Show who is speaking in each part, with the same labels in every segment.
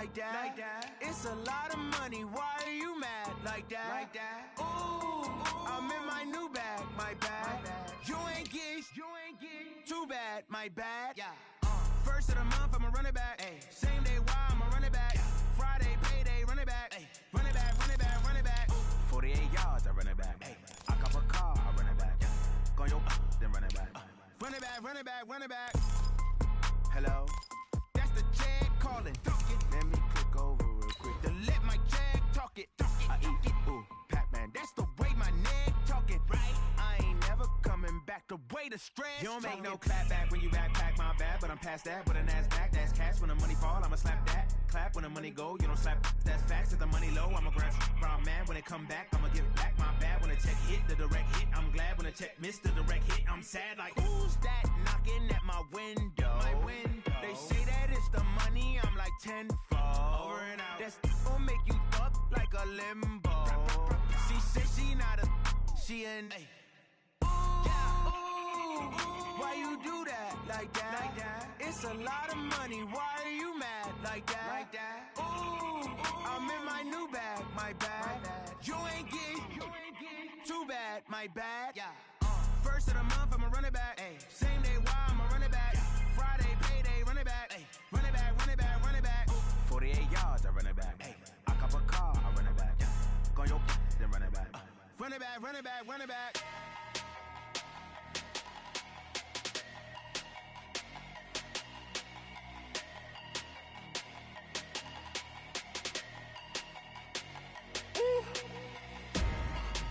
Speaker 1: like that. It's a lot of money, why are you mad like that? Ooh, I'm in my new bag, my bad. You ain't get too bad, my bad. First of the month, I'ma run it back. Same day, why I'ma run it back. Friday, payday, run it back. Run it back, run it back, run it back. 48 yards, I run it back. I cop a car, I run it back. Go yo, then run it back. Run it back, run it back, run it back. Hello? That's the jag calling. Let me click over real quick to let my jag talk it. I eat it, ooh, Pac-Man. That's the way my neck talking, right? I ain't never coming back the way the stress. You don't make no clap back when you backpack, my bad, but I'm past that. With a NASDAQ, that's cash. When the money fall, I'ma slap that. Clap when the money go, you don't slap. That's facts. If the money low, I'ma grab brown man. When it come back, I'ma give back my bad. When the check hit, the direct hit. I'm glad when the check missed the direct hit. I'm sad like, who's that knocking at my window? My window. They say that it's the money, I'm like tenfold. Over and out. That's gon' make you up like a limbo. She said she not a, she an. Why you do that like that? It's a lot of money, why are you mad like that? Ooh, I'm in my new bag, my bad. You ain't get too bad, my bad. First of the month, I'ma run it back. Same day, why I'ma run it back. Friday, payday, run it back. Run it back, run it back, run it back. 48 yards, I run it back. I cop a car, I run it back. Go yo, then run it back. Run it back, run it back, run it back.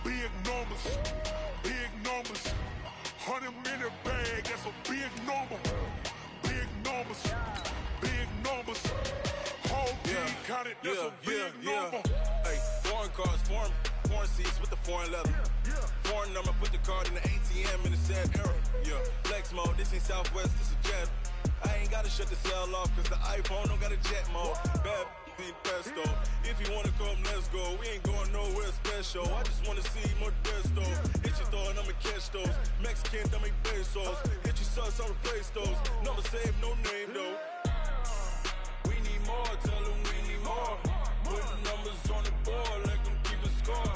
Speaker 2: Big numbers, 100-minute bag, that's a big number. Big numbers, whole team counted, that's a big number.
Speaker 3: Hey, foreign cars, foreign seats with the foreign leather. Foreign number, put the card in the ATM in the sad era. Flex mode, this ain't Southwest, this is Jet. I ain't gotta shut the cell off, cause the iPhone don't got a jet mode. Bad pesto. If you wanna come, let's go. We ain't going nowhere special. I just wanna see Modesto. Hit your thought, I'ma catch those. Mexican, I make pesos. Hit your sus, I'll replace those. Number save, no name though. We need more, tell them we need more. Putting numbers on the board, like them keep a score.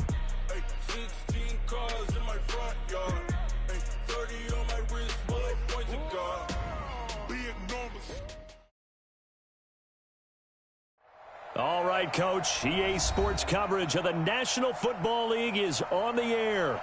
Speaker 3: Hey, 16 cars in my front yard. Hey, 30 on my wrist, boy, point to God.
Speaker 2: Big numbers.
Speaker 4: All right, Coach. EA Sports coverage of the National Football League is on the air.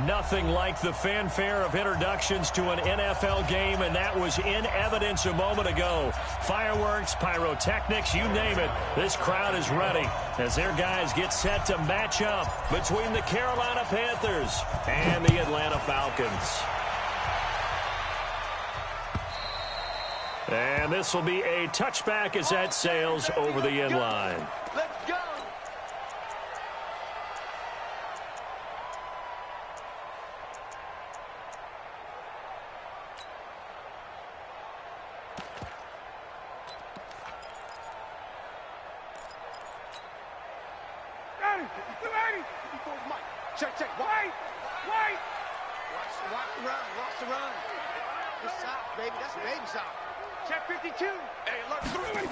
Speaker 4: Nothing like the fanfare of introductions to an NFL game, and that was in evidence a moment ago. Fireworks, pyrotechnics, you name it. This crowd is ready as their guys get set to match up between the Carolina Panthers and the Atlanta Falcons. And this will be a touchback as that sails over the end line.
Speaker 1: Let's go!
Speaker 5: Check. White. Watch the run. Good shot, baby. That's a baby shot. Check 52. Hey, look through it.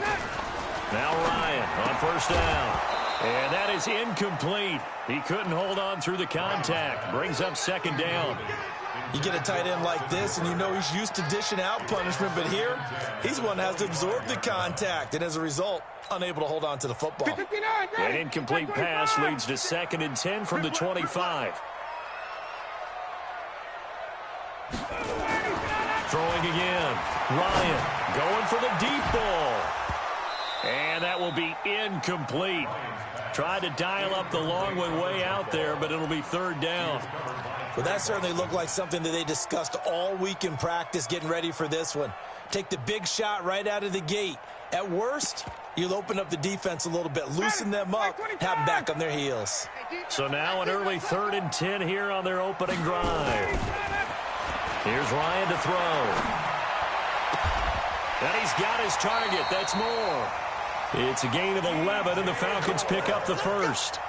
Speaker 4: Now Ryan on first down. And that is incomplete. He couldn't hold on through the contact. Brings up second down.
Speaker 6: You get a tight end like this, and you know he's used to dishing out punishment, but here, he's the one that has to absorb the contact, and as a result, unable to hold on to the football.
Speaker 4: An incomplete pass leads to 2nd and 10 from the 25. Throwing again. Ryan going for the deep ball. And that will be incomplete. Tried to dial up the long one way out there, but it'll be 3rd down.
Speaker 6: Well, that certainly looked like something that they discussed all week in practice getting ready for this one. Take the big shot right out of the gate. At worst, you'll open up the defense a little bit, loosen them up, have them back on their heels.
Speaker 4: So now an early 3rd and 10 here on their opening drive. Here's Ryan to throw. And he's got his target. That's more. It's a gain of 11, and the Falcons pick up the first.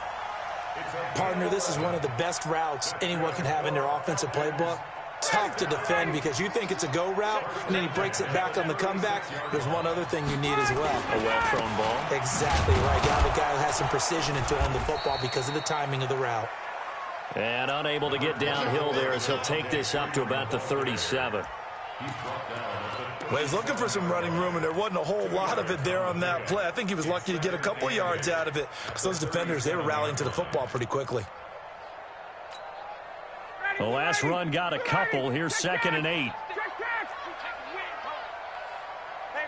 Speaker 6: Partner, this is one of the best routes anyone can have in their offensive playbook. tough to defend because you think it's a go route, and then he breaks it back on the comeback. There's one other thing you need as well.
Speaker 4: A well-thrown ball.
Speaker 6: Exactly right. You have a guy who has some precision in throwing the football because of the timing of the route.
Speaker 4: And unable to get downhill there as he'll take this up to about the 37.
Speaker 6: Well, he's looking for some running room, and there wasn't a whole lot of it there on that play. I think he was lucky to get a couple of yards out of it because those defenders, they were rallying to the football pretty quickly.
Speaker 4: The last run got a couple. Here's 2nd and 8.
Speaker 5: Hey,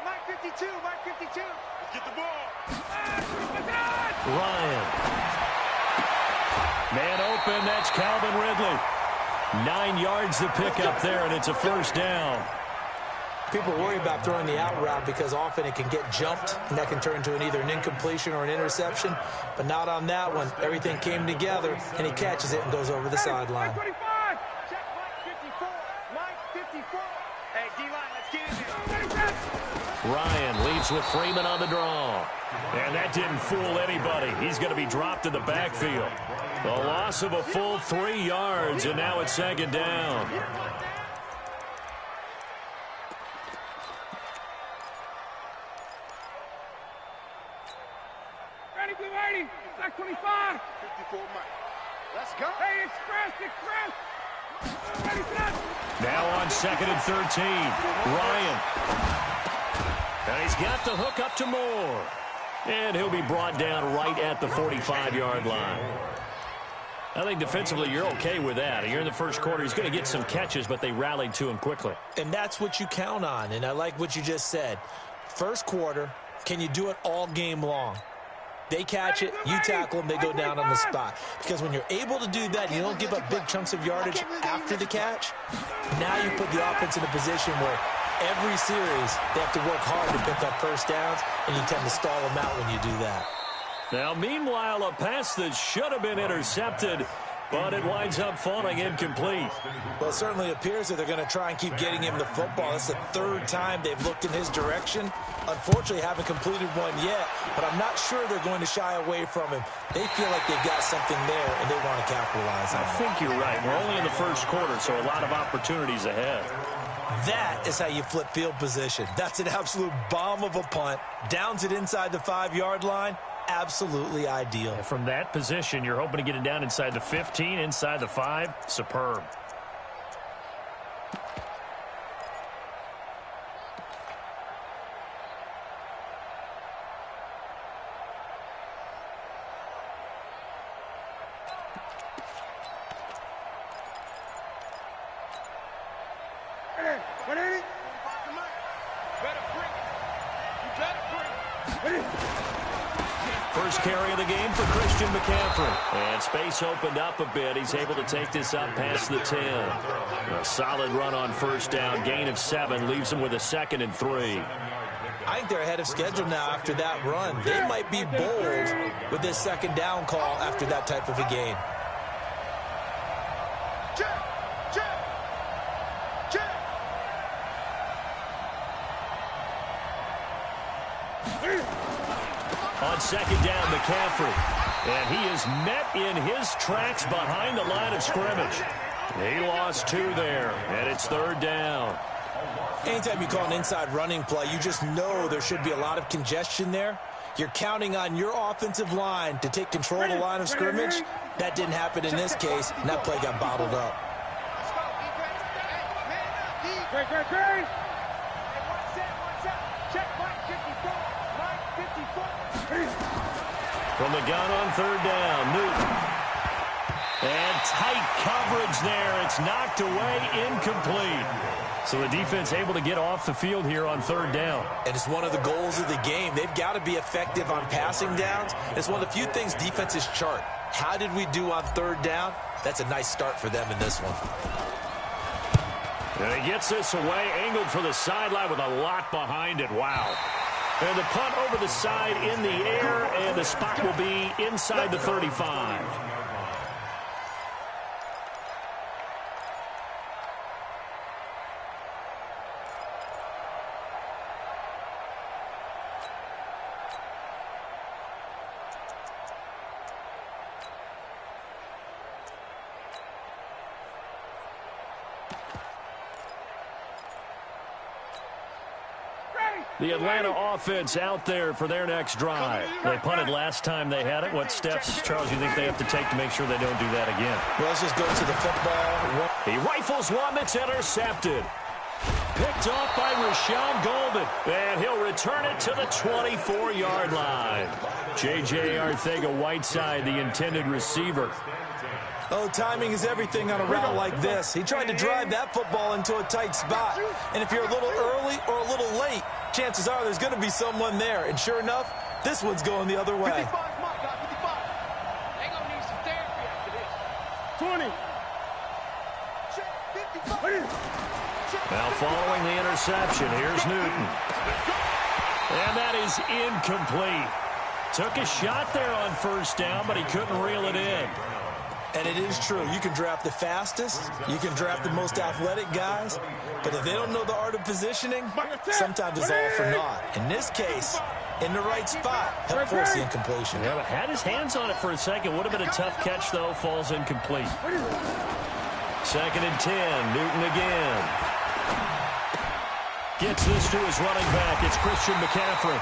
Speaker 5: Mike 52, Mike 52. Let's get the ball.
Speaker 4: Ryan. Man open, that's Calvin Ridley. 9 yards to pick up there, and it's a first down.
Speaker 6: People worry about throwing the out route because often it can get jumped, and that can turn into either an incompletion or an interception. But not on that one. Everything came together, and he catches it and goes over the sideline.
Speaker 5: Check Mike 54. Mike 54. Hey, D-line, let's get in there.
Speaker 4: Ryan leaves with Freeman on the draw. And that didn't fool anybody. He's going to be dropped in the backfield. The loss of a full 3 yards, and now it's 2nd down.
Speaker 5: Ready, be ready. Black 25. 54, Mike. Let's go. Hey, express. Ready, set.
Speaker 4: Now on 2nd and 13. Ryan. And he's got the hook up to Moore. And he'll be brought down right at the 45-yard line. I think defensively you're okay with that. You're in the first quarter. He's going to get some catches, but they rallied to him quickly.
Speaker 6: And that's what you count on, and I like what you just said. First quarter, can you do it all game long? They catch it, you tackle them, they go down on the spot. Because when you're able to do that, and you don't give up big chunks of yardage after the catch, now you put the offense in a position where every series they have to work hard to pick up first downs, and you tend to stall them out when you do that.
Speaker 4: Now, meanwhile, a pass that should have been intercepted, but it winds up falling incomplete.
Speaker 6: Well, it certainly appears that they're going to try and keep getting him the football. That's the 3rd time they've looked in his direction. Unfortunately, haven't completed one yet, but I'm not sure they're going to shy away from him. They feel like they've got something there, and they want to capitalize on it.
Speaker 4: I think you're right. We're only in the first quarter, so a lot of opportunities ahead.
Speaker 6: That is how you flip field position. That's an absolute bomb of a punt. Downs it inside the 5-yard line. Absolutely ideal.
Speaker 4: And from that position, you're hoping to get it down inside the 15, inside the 5. Superb. First carry of the game for Christian McCaffrey. And space opened up a bit. He's able to take this up past the 10. A solid run on first down. Gain of 7 leaves him with a 2nd and 3.
Speaker 6: I think they're ahead of schedule now after that run. They might be bold with this 2nd down call after that type of a gain. On 2nd down, McCaffrey. And he is met in his tracks behind the line of scrimmage. He lost 2 there, and it's 3rd down. Anytime you call an inside running play, you just know there should be a lot of congestion there. You're counting on your offensive line to take control of the line of scrimmage. That didn't happen in this case, and that play got bottled up.
Speaker 5: Great. Check Mike 54. Mike 54.
Speaker 4: From the gun on 3rd down, Newton. And tight coverage there. It's knocked away, incomplete. So the defense able to get off the field here on 3rd down.
Speaker 6: And it's one of the goals of the game. They've got to be effective on passing downs. It's one of the few things defenses chart. How did we do on 3rd down? That's a nice start for them in this one.
Speaker 4: And he gets this away, angled for the sideline with a lot behind it. Wow. And the punt over the side in the air, and the spot will be inside the 35. The Atlanta offense out there for their next drive. They punted last time they had it. What steps, Charles, do you think they have to take to make sure they don't do that again?
Speaker 6: Well, let's just go to the football.
Speaker 4: He rifles one that's intercepted. Picked off by Rashawn Golden. And he'll return it to the 24-yard line. J.J. Arcega-Whiteside, the intended receiver.
Speaker 6: Oh, timing is everything on a route like this. He tried to drive that football into a tight spot. And if you're a little early or a little late, chances are there's going to be someone there. And sure enough, this one's going the other way.
Speaker 5: 20.
Speaker 4: Now following the interception, here's Newton. And that is incomplete. Took a shot there on first down, but he couldn't reel it in.
Speaker 6: And it is true. You can draft the fastest. You can draft the most athletic guys. But if they don't know the art of positioning, sometimes it's all for naught. In this case, in the right spot, helped force the incompletion.
Speaker 4: Yeah, but had his hands on it for a second. Would have been a tough catch, though. Falls incomplete. 2nd and 10. Newton again. Gets this to his running back. It's Christian McCaffrey.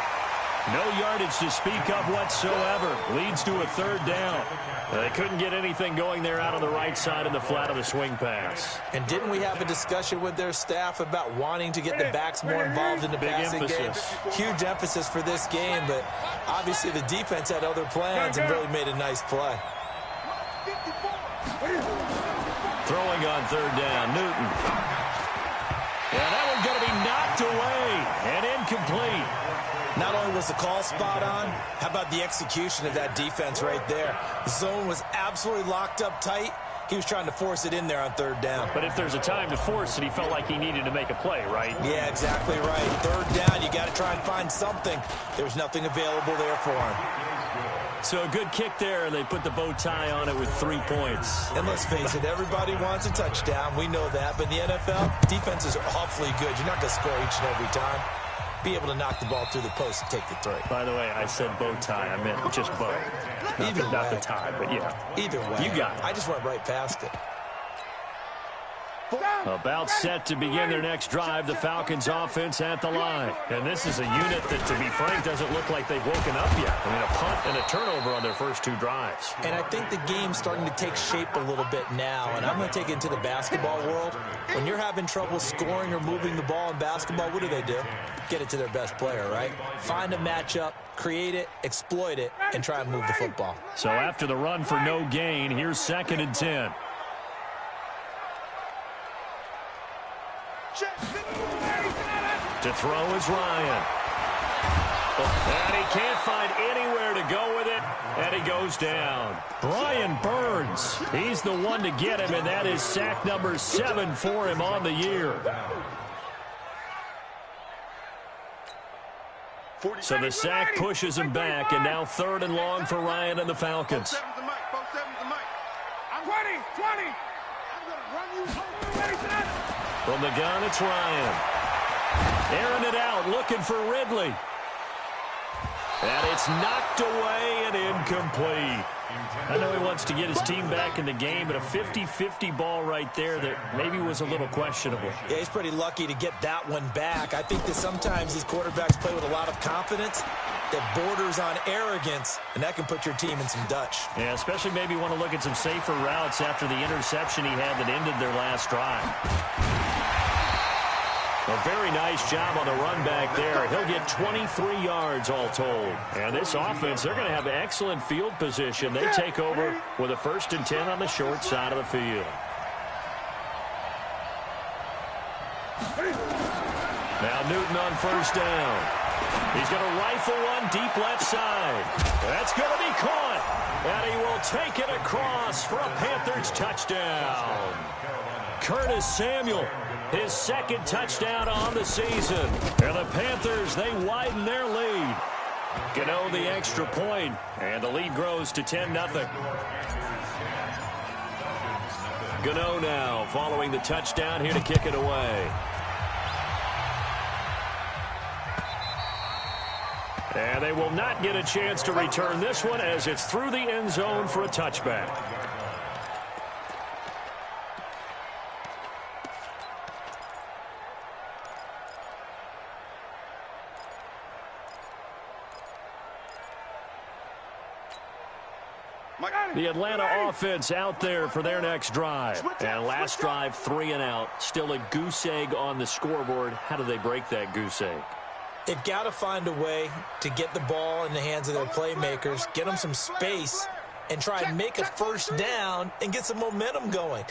Speaker 4: No yardage to speak of whatsoever. Leads to a 3rd down. They couldn't get anything going there out on the right side in the flat of the swing pass.
Speaker 6: And didn't we have a discussion with their staff about wanting to get the backs more involved in the passing game? Huge emphasis for this game, but obviously the defense had other plans and really made a nice play.
Speaker 4: Throwing on 3rd down, Newton. Yeah, that one's going to be knocked away and incomplete.
Speaker 6: Not only was the call spot on, how about the execution of that defense right there? The zone was absolutely locked up tight. He was trying to force it in there on 3rd down.
Speaker 4: But if there's a time to force it, he felt like he needed to make a play, right?
Speaker 6: Yeah, exactly right. 3rd down, you got to try and find something. There's nothing available there for him.
Speaker 4: So a good kick there, and they put the bow tie on it with 3 points.
Speaker 6: And let's face it, everybody wants a touchdown. We know that. But in the NFL, defenses are awfully good. You're not going to score each and every time. Be able to knock the ball through the post and take the 3.
Speaker 4: By the way, I said bow tie. I meant just bow. Not the tie, but yeah.
Speaker 6: Either way.
Speaker 4: You got it.
Speaker 6: I just went right past it.
Speaker 4: About set to begin their next drive, the Falcons offense at the line. And this is a unit that, to be frank, doesn't look like they've woken up yet. I mean, a punt and a turnover on their first 2 drives.
Speaker 6: And I think the game's starting to take shape a little bit now. And I'm going to take it into the basketball world. When you're having trouble scoring or moving the ball in basketball, what do? Get it to their best player, right? Find a matchup, create it, exploit it, and try and move the football.
Speaker 4: So after the run for no gain, here's 2nd and 10. To throw is Ryan. And he can't find anywhere to go with it, and he goes down. Brian Burns, he's the one to get him, and that is sack number 7 for him on the year. So the sack pushes him back, and now 3rd and long for Ryan and the Falcons.
Speaker 5: 20.
Speaker 4: From the gun, it's Ryan. Airing it out, looking for Ridley. And it's knocked away and incomplete. I know he wants to get his team back in the game, but a 50-50 ball right there that maybe was a little questionable.
Speaker 6: Yeah, he's pretty lucky to get that one back. I think that sometimes these quarterbacks play with a lot of confidence that borders on arrogance, and that can put your team in some Dutch.
Speaker 4: Yeah, especially maybe want to look at some safer routes after the interception he had that ended their last drive. A very nice job on the run back there. He'll get 23 yards all told. And this offense, they're going to have excellent field position. They take over with a 1st and 10 on the short side of the field. Now Newton on 1st down. He's going to rifle one deep left side. That's going to be caught. And he will take it across for a Panthers touchdown. Curtis Samuel, his 2nd touchdown on the season. And the Panthers, they widen their lead. Gano the extra point, and the lead grows to 10-0. Gano now following the touchdown here to kick it away. And they will not get a chance to return this one as it's through the end zone for a touchback. The Atlanta offense out there for their next drive. And last drive, 3 and out. Still a goose egg on the scoreboard. How do they break that goose egg?
Speaker 6: They've got to find a way to get the ball in the hands of their playmakers, get them some space, and try and make a first down and get some momentum going.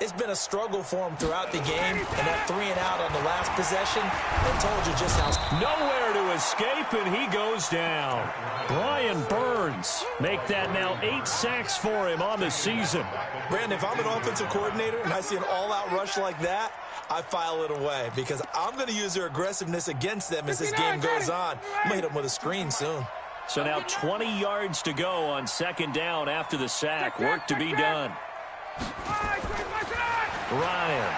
Speaker 6: It's been a struggle for them throughout the game, and that 3 and out on the last possession, I told you just how...
Speaker 4: Nowhere to escape, and he goes down. Brian Burns make that now 8 sacks for him on the season.
Speaker 6: Brandon, if I'm an offensive coordinator and I see an all-out rush like that, I file it away because I'm going to use their aggressiveness against them as this game goes on. I'm going to hit them with a screen soon.
Speaker 4: So now 20 yards to go on second down after the sack. Work to be done. Ryan.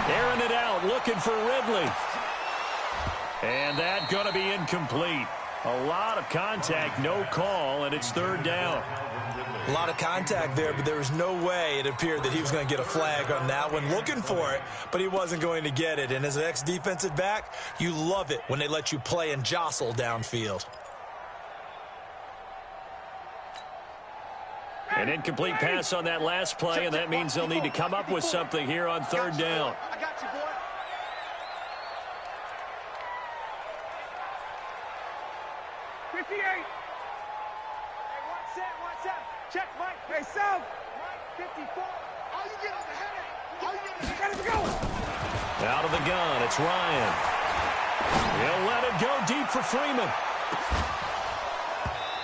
Speaker 4: Airing it out, looking for Ridley. And that going to be incomplete. A lot of contact, no call, and it's third down.
Speaker 6: A lot of contact there, but there was no way it appeared that he was going to get a flag on that one. Looking for it, but he wasn't going to get it. And as an ex-defensive back, you love it when they let you play and jostle downfield.
Speaker 4: An incomplete pass on that last play, and that means they'll need to come up with something here on third down.
Speaker 5: I got you, boy. 58. Hey, one set. Check, Mike. Hey, South. Mike, 54. All you get is a headache. All you get is a headache. Go.
Speaker 4: Out of the gun, it's Ryan. He'll let it go deep for Freeman.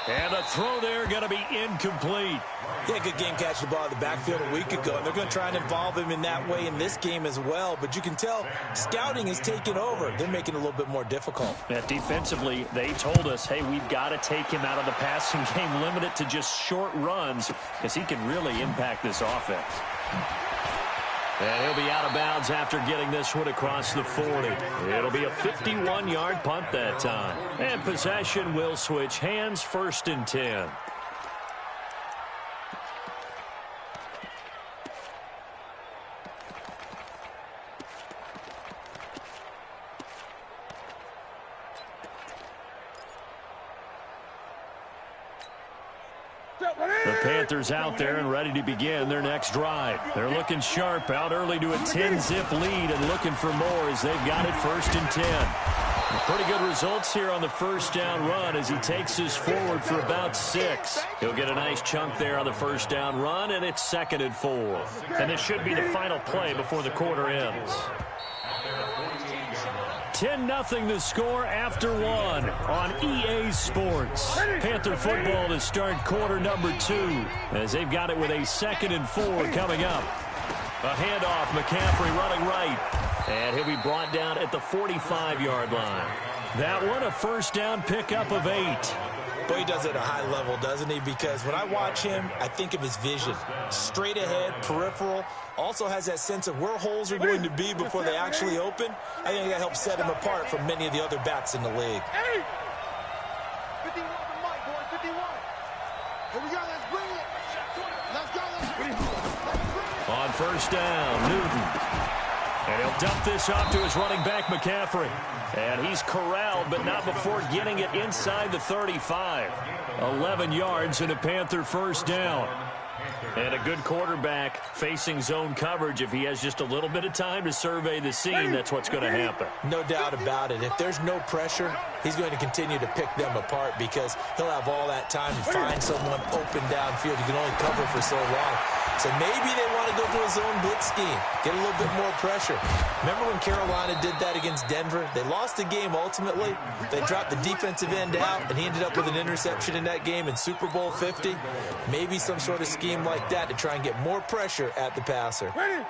Speaker 4: And the throw there going to be incomplete.
Speaker 6: Yeah, good game catching the ball in the backfield a week ago, and they're going to try and involve him in that way in this game as well. But you can tell scouting is taking over. They're making it a little bit more difficult.
Speaker 4: Yeah, defensively, they told us, hey, we've got to take him out of the passing game, limit it to just short runs, because he can really impact this offense. And he'll be out of bounds after getting this one across the 40. It'll be a 51-yard punt that time. And possession will switch hands, 1st and 10. The Panthers out there and ready to begin their next drive. They're looking sharp, out early to a 10-zip lead and looking for more as they've got it 1st and 10. Pretty good results here on the first down run as he takes this forward for about 6. He'll get a nice chunk there on the first down run, and it's 2nd and 4. And this should be the final play before the quarter ends. 10-0 the score after 1 on EA Sports. Panther football to start quarter number 2 as they've got it with a 2nd and 4 coming up. A handoff, McCaffrey running right. And he'll be brought down at the 45-yard line. That one a first down pickup of 8.
Speaker 6: But he does it at a high level, doesn't he? Because when I watch him, I think of his vision. Straight ahead, peripheral. Also has that sense of where holes are going to be before they actually open. I think that helps set him apart from many of the other backs in the league.
Speaker 5: 51 for Mike, boy, 51. Here we go, let's bring it. Let's go, let's bring it.
Speaker 4: On first down, Newton. And he'll dump this off to his running back, McCaffrey. And he's corralled, but not before getting it inside the 35. 11 yards and a Panther first down. And a good quarterback facing zone coverage. If he has just a little bit of time to survey the scene, that's what's going to happen.
Speaker 6: No doubt about it. If there's no pressure, he's going to continue to pick them apart because he'll have all that time to find someone open downfield. He can only cover for so long. So maybe they want to go to a zone blitz scheme, get a little bit more pressure. Remember when Carolina did that against Denver? They lost the game ultimately. They dropped the defensive end out, and he ended up with an interception in that game in Super Bowl 50. Maybe some sort of scheme like that to try and get more pressure at the passer.
Speaker 5: Ready?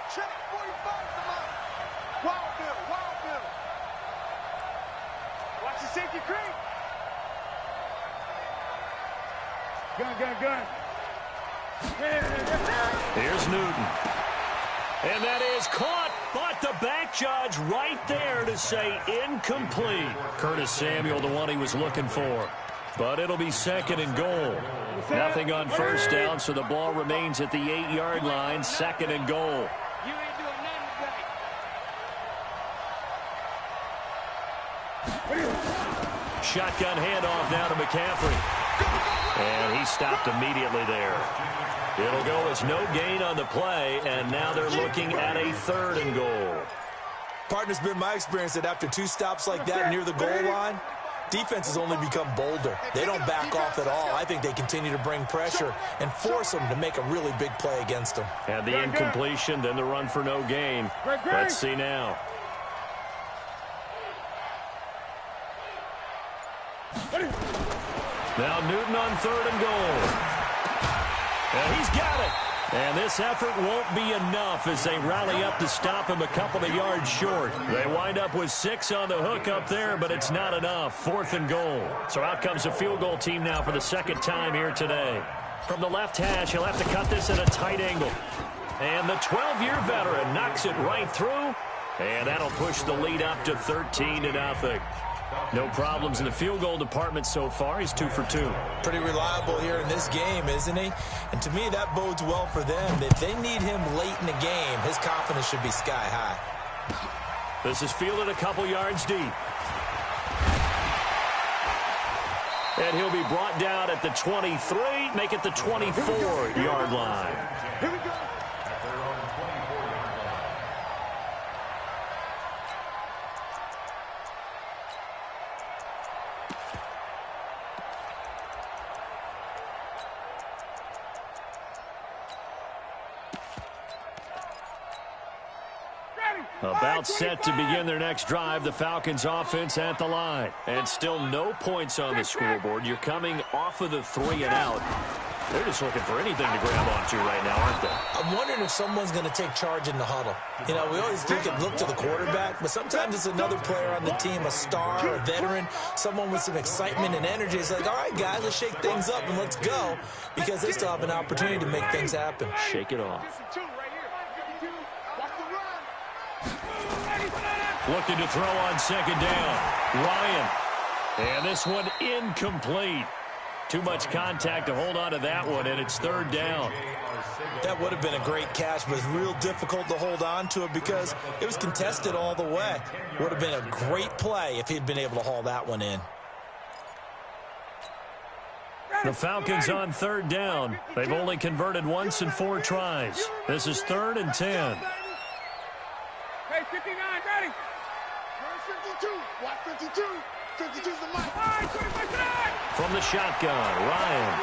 Speaker 5: Check 45 come on. Wild Bill. Watch the safety creep. Gun.
Speaker 4: Here's Newton. And that is caught, but the back judge right there to say incomplete. Curtis Samuel, the one he was looking for. But it'll be 2nd and goal. Nothing on first down, so the ball remains at the 8-yard line, 2nd and goal.
Speaker 5: You ain't doing nothing today.
Speaker 4: Shotgun handoff now to McCaffrey. And he stopped immediately there. It'll go as no gain on the play, and now they're looking at a 3rd and goal.
Speaker 6: Partner's been my experience that after 2 stops like that near the goal line, defenses only become bolder. They don't back off at all. I think they continue to bring pressure and force them to make a really big play against them.
Speaker 4: And the incompletion, then the run for no gain. Let's see now. Now Newton on 3rd and goal. And he's got it. And this effort won't be enough as they rally up to stop him a couple of yards short. They wind up with 6 on the hook up there, but it's not enough. 4th and goal. So out comes a field goal team now for the 2nd time here today. From the left hash, he'll have to cut this at a tight angle. And the 12-year veteran knocks it right through. And that'll push the lead up to 13-0. No problems in the field goal department so far. He's 2 for 2.
Speaker 6: Pretty reliable here in this game, isn't he? And to me, that bodes well for them. If they need him late in the game, his confidence should be sky high.
Speaker 4: This is fielded a couple yards deep. And he'll be brought down at the 23, make it the 24-yard line.
Speaker 5: Here we go.
Speaker 4: About set to begin their next drive, the Falcons offense at the line. And still no points on the scoreboard. You're coming off of the 3 and out. They're just looking for anything to grab onto right now, aren't they?
Speaker 6: I'm wondering if someone's going to take charge in the huddle. You know, we always think and look to the quarterback, but sometimes it's another player on the team, a star, a veteran, someone with some excitement and energy. It's like, all right, guys, let's shake things up and let's go, because they still have an opportunity to make things happen.
Speaker 4: Shake it off. Looking to throw on 2nd down. Ryan. And this one incomplete. Too much contact to hold on to that one, and it's 3rd down.
Speaker 6: That would have been a great catch, but it's real difficult to hold on to it because it was contested all the way. Would have been a great play if he'd been able to haul that one in.
Speaker 4: The Falcons on 3rd down. They've only converted once in 4 tries. This is 3rd and 10.
Speaker 5: Hey, 59, ready. 52. Watch 52. 52's the mic. All right, 25.
Speaker 4: From the shotgun, Ryan.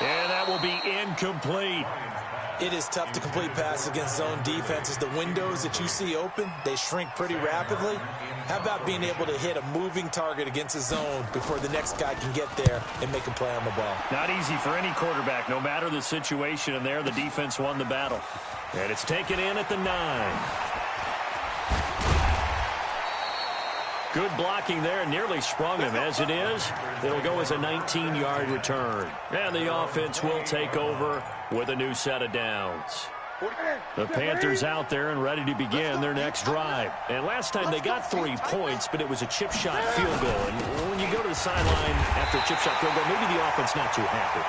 Speaker 4: And that will be incomplete.
Speaker 6: It is tough to complete passes against zone defenses. The windows that you see open, they shrink pretty rapidly. How about being able to hit a moving target against a zone before the next guy can get there and make a play on the ball? Not
Speaker 4: easy for any quarterback, no matter the situation, and there the defense won the battle. And it's taken in at the 9. Good blocking there, nearly sprung him. As it is, it'll go as a 19-yard return. And the offense will take over with a new set of downs. The Panthers out there and ready to begin their next drive. And last time they got 3 points, but it was a chip shot field goal. And when you go to the sideline after a chip shot field goal, maybe the offense not too happy.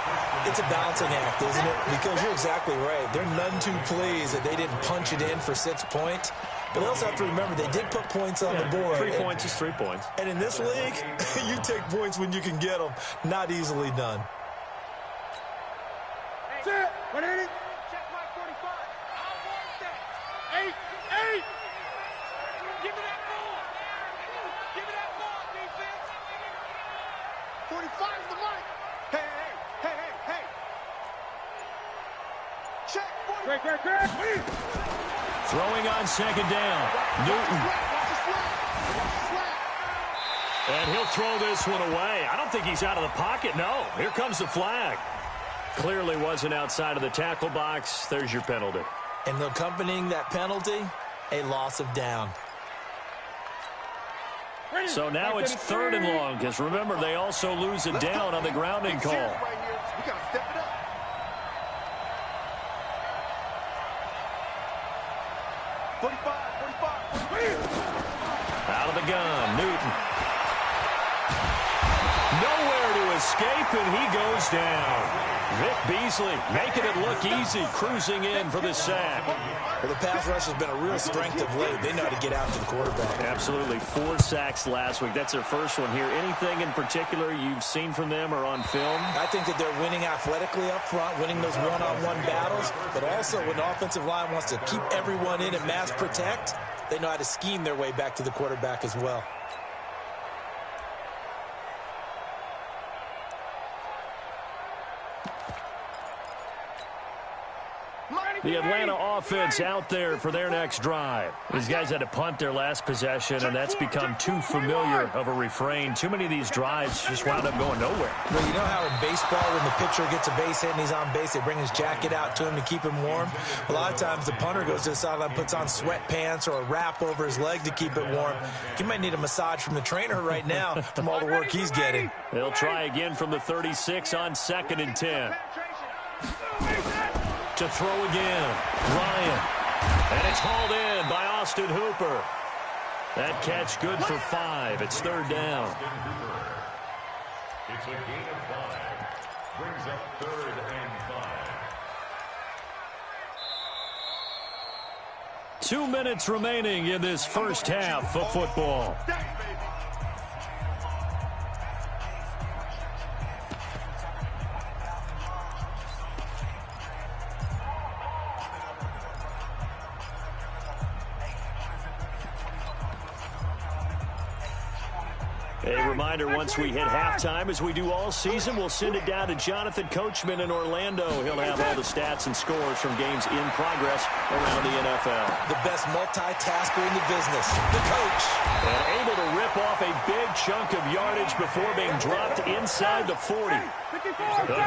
Speaker 6: It's a balancing act, isn't it? Because you're exactly right. They're none too pleased that they didn't punch it in for 6 points. But they also have to remember they did put points on the board.
Speaker 4: 3 points is 3 points.
Speaker 6: And in this league, you take points when you can get them. Not easily done.
Speaker 5: Set. 180. Check my 45. I want that. 8. Give me that ball. Give me that ball, defense. 45 is the mic. Hey. Check. Great.
Speaker 4: Throwing on 2nd down. Newton. And he'll throw this one away. I don't think he's out of the pocket. No. Here comes the flag. Clearly wasn't outside of the tackle box. There's your penalty.
Speaker 6: And accompanying that penalty, a loss of down.
Speaker 4: So now it's 3rd and long, because remember, they also lose a down on the grounding call.
Speaker 5: We got to step it up.
Speaker 4: Out of the gun, Newton. Nowhere to escape, and he goes down. Vic Beasley making it look easy, cruising in for the sack.
Speaker 6: Well, the pass rush has been a real strength of late. They know how to get out to the quarterback.
Speaker 4: Absolutely. 4 sacks last week. That's their first one here. Anything in particular you've seen from them or on film?
Speaker 6: I think that they're winning athletically up front, winning those one-on-one battles, but also when the offensive line wants to keep everyone in and mass protect, they know how to scheme their way back to the quarterback as well.
Speaker 4: The Atlanta offense out there for their next drive. These guys had to punt their last possession, and that's become too familiar of a refrain. Too many of these drives just wound up going nowhere.
Speaker 6: Well, you know how in baseball, when the pitcher gets a base hit and he's on base, they bring his jacket out to him to keep him warm? A lot of times the punter goes to the sideline, puts on sweatpants or a wrap over his leg to keep it warm. He might need a massage from the trainer right now from all the work he's getting.
Speaker 4: They'll try again from the 36 on 2nd and 10. To throw again, Ryan. And it's hauled in by Austin Hooper. That catch good for 5. It's 3rd down.
Speaker 7: It's a gain of 5. Brings up 3rd and 5.
Speaker 4: 2 minutes remaining in this first half of football. A reminder, once we hit halftime, as we do all season, we'll send it down to Jonathan Coachman in Orlando. He'll have all the stats and scores from games in progress around the NFL.
Speaker 6: The best multitasker in the business, the coach.
Speaker 4: And able to rip off a big chunk of yardage before being dropped inside the 40. A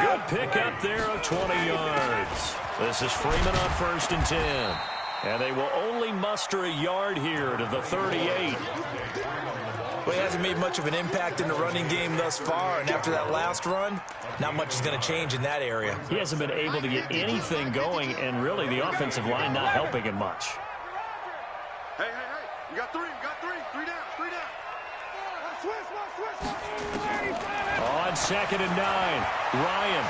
Speaker 4: good pickup there of 20 yards. This is Freeman on 1st and 10. And they will only muster a yard here to the 38.
Speaker 6: Well, he hasn't made much of an impact in the running game thus far, and after that last run, not much is going to change in that area.
Speaker 4: He hasn't been able to get anything going, and really the offensive line not helping him much.
Speaker 5: Hey, you got 3, three down.
Speaker 4: On 2nd and 9, Ryan.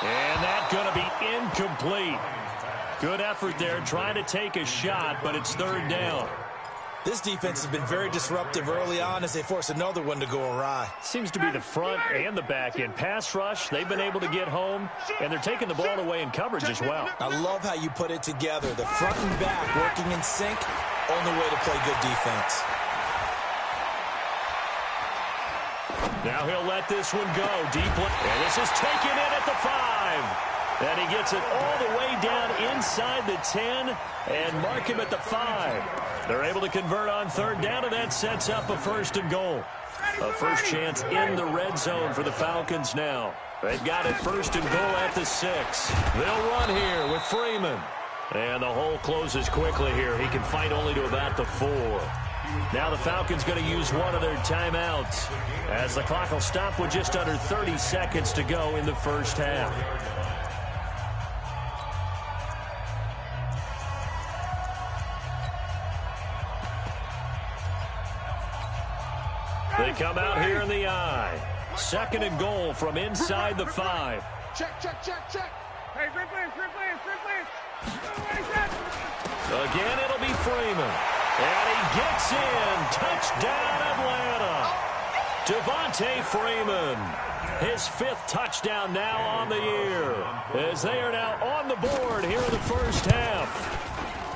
Speaker 4: And that's going to be incomplete. Good effort there, trying to take a shot, but it's 3rd down.
Speaker 6: This defense has been very disruptive early on as they force another one to go awry.
Speaker 4: Seems to be the front and the back end. Pass rush, they've been able to get home, and they're taking the ball away in coverage as well.
Speaker 6: I love how you put it together. The front and back working in sync, only way to play good defense.
Speaker 4: Now he'll let this one go deeply. And this is taken in at the 5. And he gets it all the way down inside the 10 and mark him at the 5. They're able to convert on 3rd down, and that sets up a 1st and goal. A first chance in the red zone for the Falcons now. They've got it 1st and goal at the 6. They'll run here with Freeman. And the hole closes quickly here. He can fight only to about the 4. Now the Falcons going to use one of their timeouts as the clock will stop with just under 30 seconds to go in the first half. They come out here in the I. 2nd and goal from inside the 5.
Speaker 5: Check. Hey, free play.
Speaker 4: Again, it'll be Freeman. And he gets in. Touchdown, Atlanta. Devontae Freeman. His 5th touchdown now on the year. As they are now on the board here in the first half.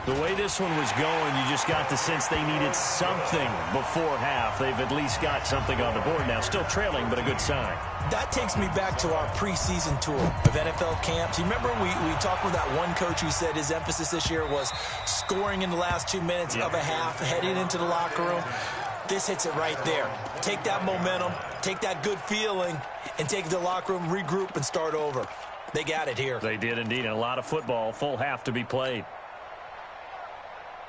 Speaker 4: The way this one was going, you just got the sense they needed something before half. They've at least got something on the board now. Still trailing, but a good sign.
Speaker 6: That takes me back to our preseason tour of NFL camps. You remember we talked with that one coach who said his emphasis this year was scoring in the last 2 minutes of a half, heading into the locker room. This hits it right there. Take that momentum, take that good feeling, and take it to the locker room, regroup, and start over. They got it here.
Speaker 4: They did indeed, and a lot of football, full half to be played.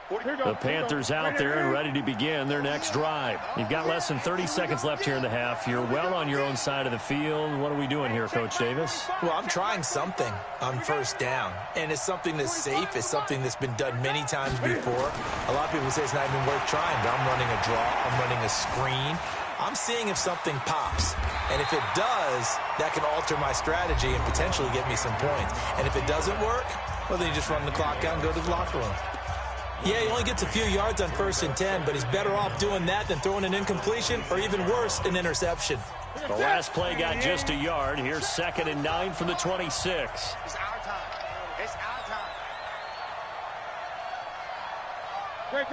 Speaker 4: The Panthers out there and ready to begin their next drive. You've got less than 30 seconds left here in the half. You're well on your own side of the field. What are we doing here, Coach Davis?
Speaker 6: Well, I'm trying something on 1st down, and it's something that's safe. It's something that's been done many times before. A lot of people say it's not even worth trying, but I'm running a draw. I'm running a screen. I'm seeing if something pops. And if it does, that can alter my strategy and potentially get me some points. And if it doesn't work, well, then you just run the clock out and go to the locker room. Yeah, he only gets a few yards on 1st and 10, but he's better off doing that than throwing an incompletion or even worse, an interception.
Speaker 4: The last play got just a yard. Here's 2nd and 9 from the 26.
Speaker 5: It's our time. It's our time. Great.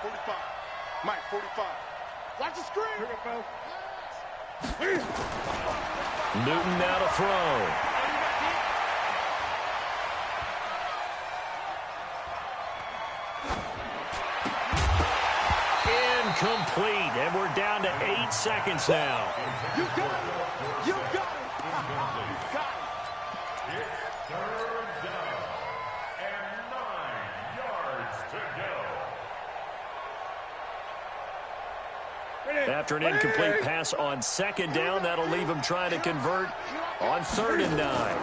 Speaker 5: 45. Mike, 45. Watch the screen. Here we go.
Speaker 4: Newton now to throw. Incomplete, and we're down to 8 seconds now.
Speaker 5: You got it. You got it. You got it.
Speaker 7: It's 3rd down and 9 yards to go.
Speaker 4: After an incomplete pass on 2nd down, that'll leave him trying to convert on 3rd and 9.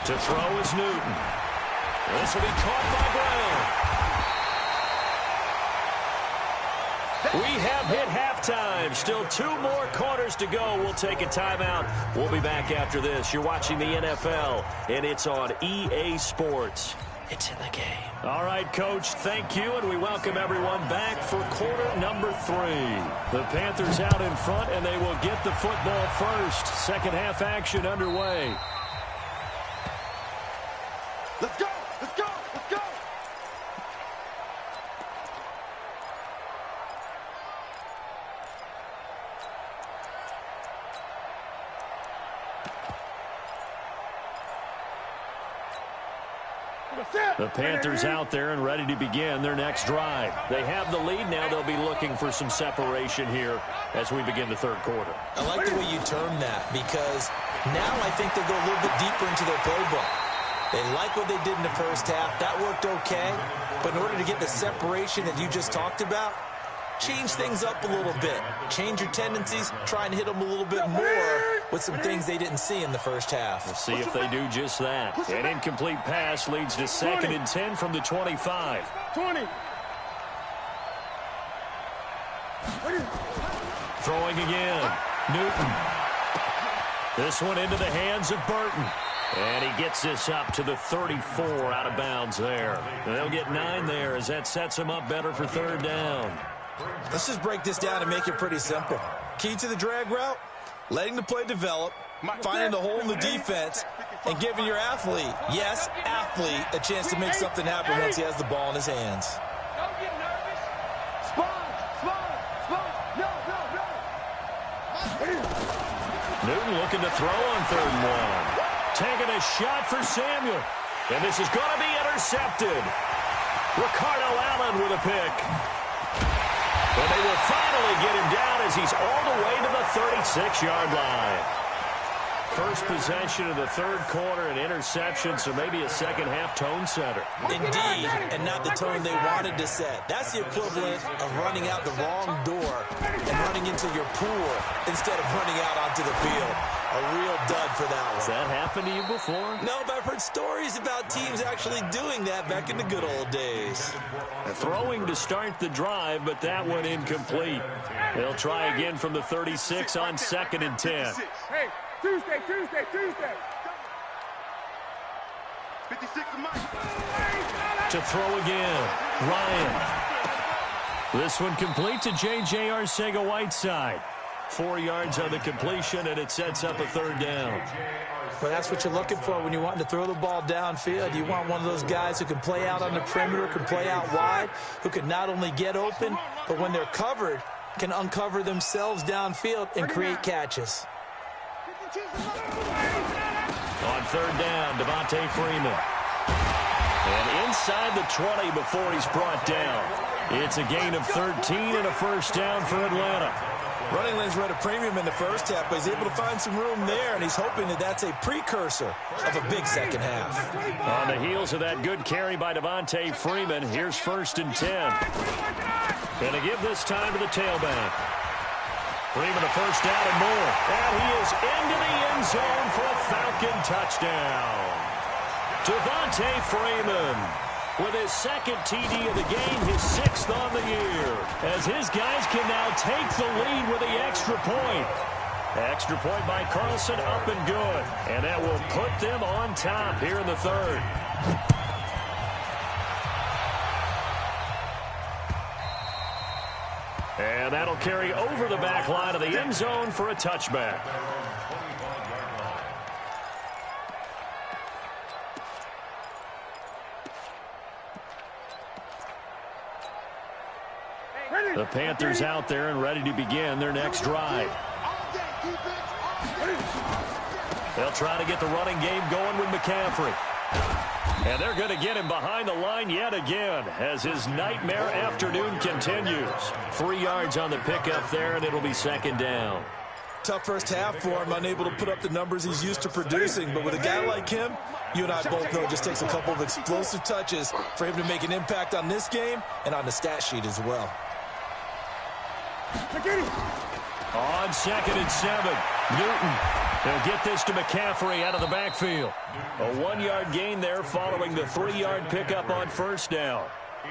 Speaker 4: To throw is Newton. This will be caught by Brown. We have hit halftime. Still 2 more quarters to go. We'll take a timeout. We'll be back after this. You're watching the NFL, and it's on EA Sports. It's in the game. All right, Coach, thank you, and we welcome everyone back for quarter number 3. The Panthers out in front, and they will get the football first. Second half action underway.
Speaker 5: Let's go. Let's go. Let's go.
Speaker 4: The Panthers out there and ready to begin their next drive. They have the lead now. They'll be looking for some separation here as we begin the 3rd quarter.
Speaker 6: I like the way you term that because now I think they'll go a little bit deeper into their playbook. They like what they did in the 1st half. That worked okay. But in order to get the separation that you just talked about, change things up a little bit. Change your tendencies. Try and hit them a little bit more with some things they didn't see in the 1st half.
Speaker 4: We'll see if they do just that. An incomplete pass leads to 2nd and 10 from the 25.
Speaker 5: 20.
Speaker 4: Throwing again. Newton. This one into the hands of Burton. And he gets this up to the 34 out of bounds there. They'll get 9 there as that sets him up better for 3rd down.
Speaker 6: Let's just break this down and make it pretty simple. Key to the drag route, letting the play develop, finding the hole in the defense, and giving your athlete, yes, athlete, a chance to make something happen once he has the ball in his hands.
Speaker 5: Don't get nervous. Spawn. No.
Speaker 4: Newton looking to throw on 3rd and 1. Taking a shot for Samuel. And this is going to be intercepted. Ricardo Allen with a pick. But they will finally get him down as he's all the way to the 36-yard line. First possession of the 3rd quarter, an interception, so maybe a second-half tone setter.
Speaker 6: Indeed, and not the tone they wanted to set. That's the equivalent of running out the wrong door and running into your pool instead of running out onto the field. A real dud for that one.
Speaker 4: Has that happened to you before?
Speaker 6: No, but I've heard stories about teams actually doing that back in the good old days.
Speaker 4: Throwing to start the drive, but that one incomplete. They'll try again from the 36 on 2nd and 10.
Speaker 5: Hey, Tuesday. 56 of Mike.
Speaker 4: To throw again, Ryan. This one complete to J.J. Arcega-Whiteside. 4 yards on the completion, and it sets up a 3rd down.
Speaker 6: Well, that's what you're looking for when you're wanting to throw the ball downfield. You want one of those guys who can play out on the perimeter, can play out wide, who can not only get open, but when they're covered, can uncover themselves downfield and create catches.
Speaker 4: On 3rd down, Devontae Freeman. And inside the 20 before he's brought down. It's a gain of 13 and a 1st down for Atlanta.
Speaker 6: Running lanes were at a premium in the 1st half, but he's able to find some room there, and he's hoping that that's a precursor of a big 2nd half.
Speaker 4: On the heels of that good carry by Devontae Freeman, here's 1st and 10. Going to give this time to the tailback. Freeman a 1st down and more. And he is into the end zone for a Falcon touchdown. Devontae Freeman with his second TD of the game, his 6th on the year, as his guys can now take the lead with the extra point. Extra point by Carlson, up and good. And that will put them on top here in the third. And that'll carry over the back line of the end zone for a touchback. The Panthers out there and ready to begin their next drive. They'll try to get the running game going with McCaffrey. And they're going to get him behind the line yet again as his nightmare afternoon continues. 3 yards on the pickup there, and it'll be 2nd down.
Speaker 6: Tough first half for him, unable to put up the numbers he's used to producing. But with a guy like him, you and I both know it just takes a couple of explosive touches for him to make an impact on this game and on the stat sheet as well.
Speaker 4: On 2nd and 7, Newton. They'll get this to McCaffrey out of the backfield. A 1-yard gain there following the 3-yard pickup on 1st down.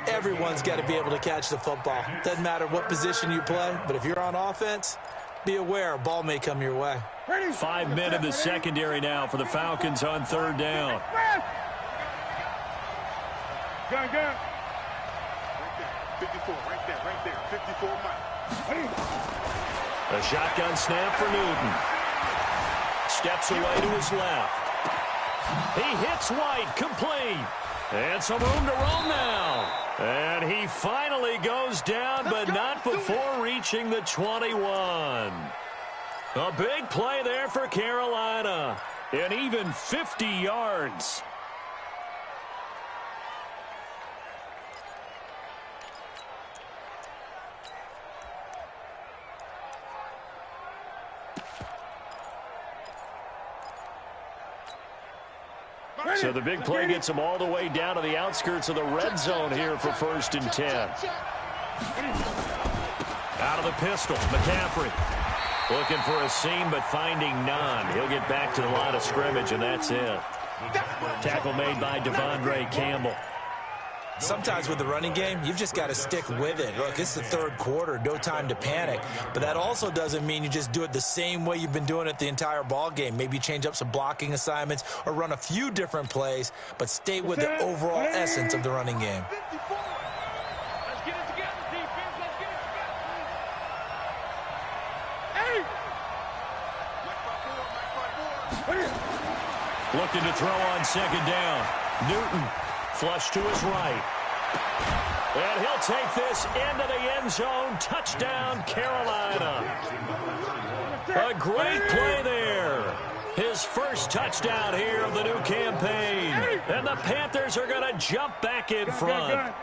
Speaker 6: Everyone's got to be able to catch the football. Doesn't matter what position you play, but if you're on offense, be aware a ball may come your way.
Speaker 4: 5 men in the secondary now for the Falcons on 3rd down.
Speaker 5: Gun. 54, right there. 54 miles.
Speaker 4: A shotgun snap for Newton. Steps away to his left. He hits White, complete. And some room to roam now. And he finally goes down, but not before reaching the 21. A big play there for Carolina. And even 50 yards. So the big play gets him all the way down to the outskirts of the red zone here for 1st and 10. Out of the pistol, McCaffrey. Looking for a seam, but finding none. He'll get back to the line of scrimmage, and that's it. Tackle made by Devondre Campbell.
Speaker 6: Sometimes with the running game, you've just got to stick with it. Look, it's the 3rd quarter, no time to panic. But that also doesn't mean you just do it the same way you've been doing it the entire ball game. Maybe change up some blocking assignments or run a few different plays, but stay with the overall essence of the running game.
Speaker 5: Let's get it together, defense. Let's get it together. Hey!
Speaker 4: Looking to throw on 2nd down. Newton. Flush to his right. And he'll take this into the end zone. Touchdown, Carolina. A great play there. His first touchdown here of the new campaign. And the Panthers are going to jump back in front.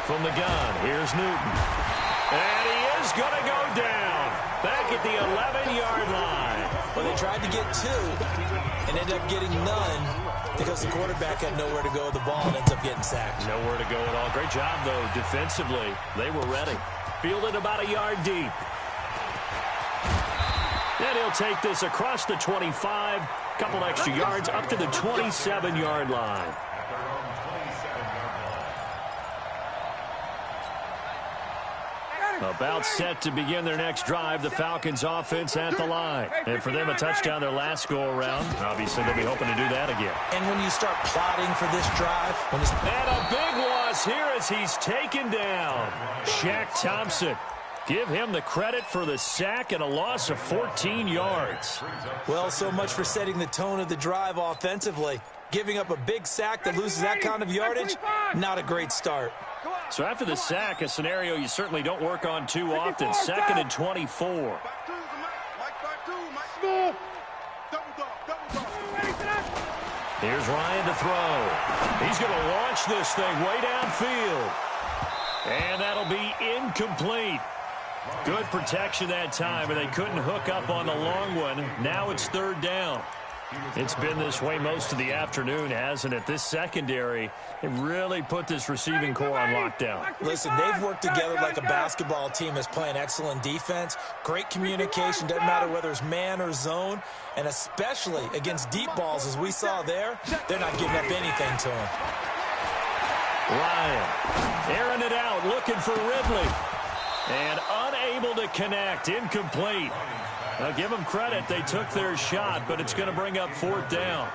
Speaker 4: From the gun, here's Newton. And he is going to go down. Back at the 11-yard line.
Speaker 6: Well, they tried to get 2 and ended up getting none because the quarterback had nowhere to go with the ball and ends up getting sacked.
Speaker 4: Nowhere to go at all. Great job, though, defensively. They were ready. Fielded about a yard deep. And he'll take this across the 25. Couple extra yards up to the 27-yard line. About set to begin their next drive, the Falcons offense at the line. And for them, a touchdown their last go-around. Obviously, they'll be hoping to do that again.
Speaker 6: And when you start plotting for this drive...
Speaker 4: And a big loss here as he's taken down. Shaq Thompson. Give him the credit for the sack and a loss of 14 yards.
Speaker 6: Well, so much for setting the tone of the drive offensively. Giving up a big sack that loses that kind of yardage, not a great start.
Speaker 4: So after the sack, a scenario you certainly don't work on too often. 2nd and 24. Here's Ryan to throw. He's going to launch this thing way downfield. And that'll be incomplete. Good protection that time, but they couldn't hook up on the long one. Now it's 3rd down. It's been this way most of the afternoon, hasn't it? This secondary, it really put this receiving core on lockdown.
Speaker 6: Listen, they've worked together like a basketball team that's playing excellent defense. Great communication, doesn't matter whether it's man or zone. And especially against deep balls, as we saw there, they're not giving up anything to him.
Speaker 4: Ryan airing it out, looking for Ridley. And unable to connect, incomplete. Now, give them credit. They took their shot, but it's going to bring up 4th down.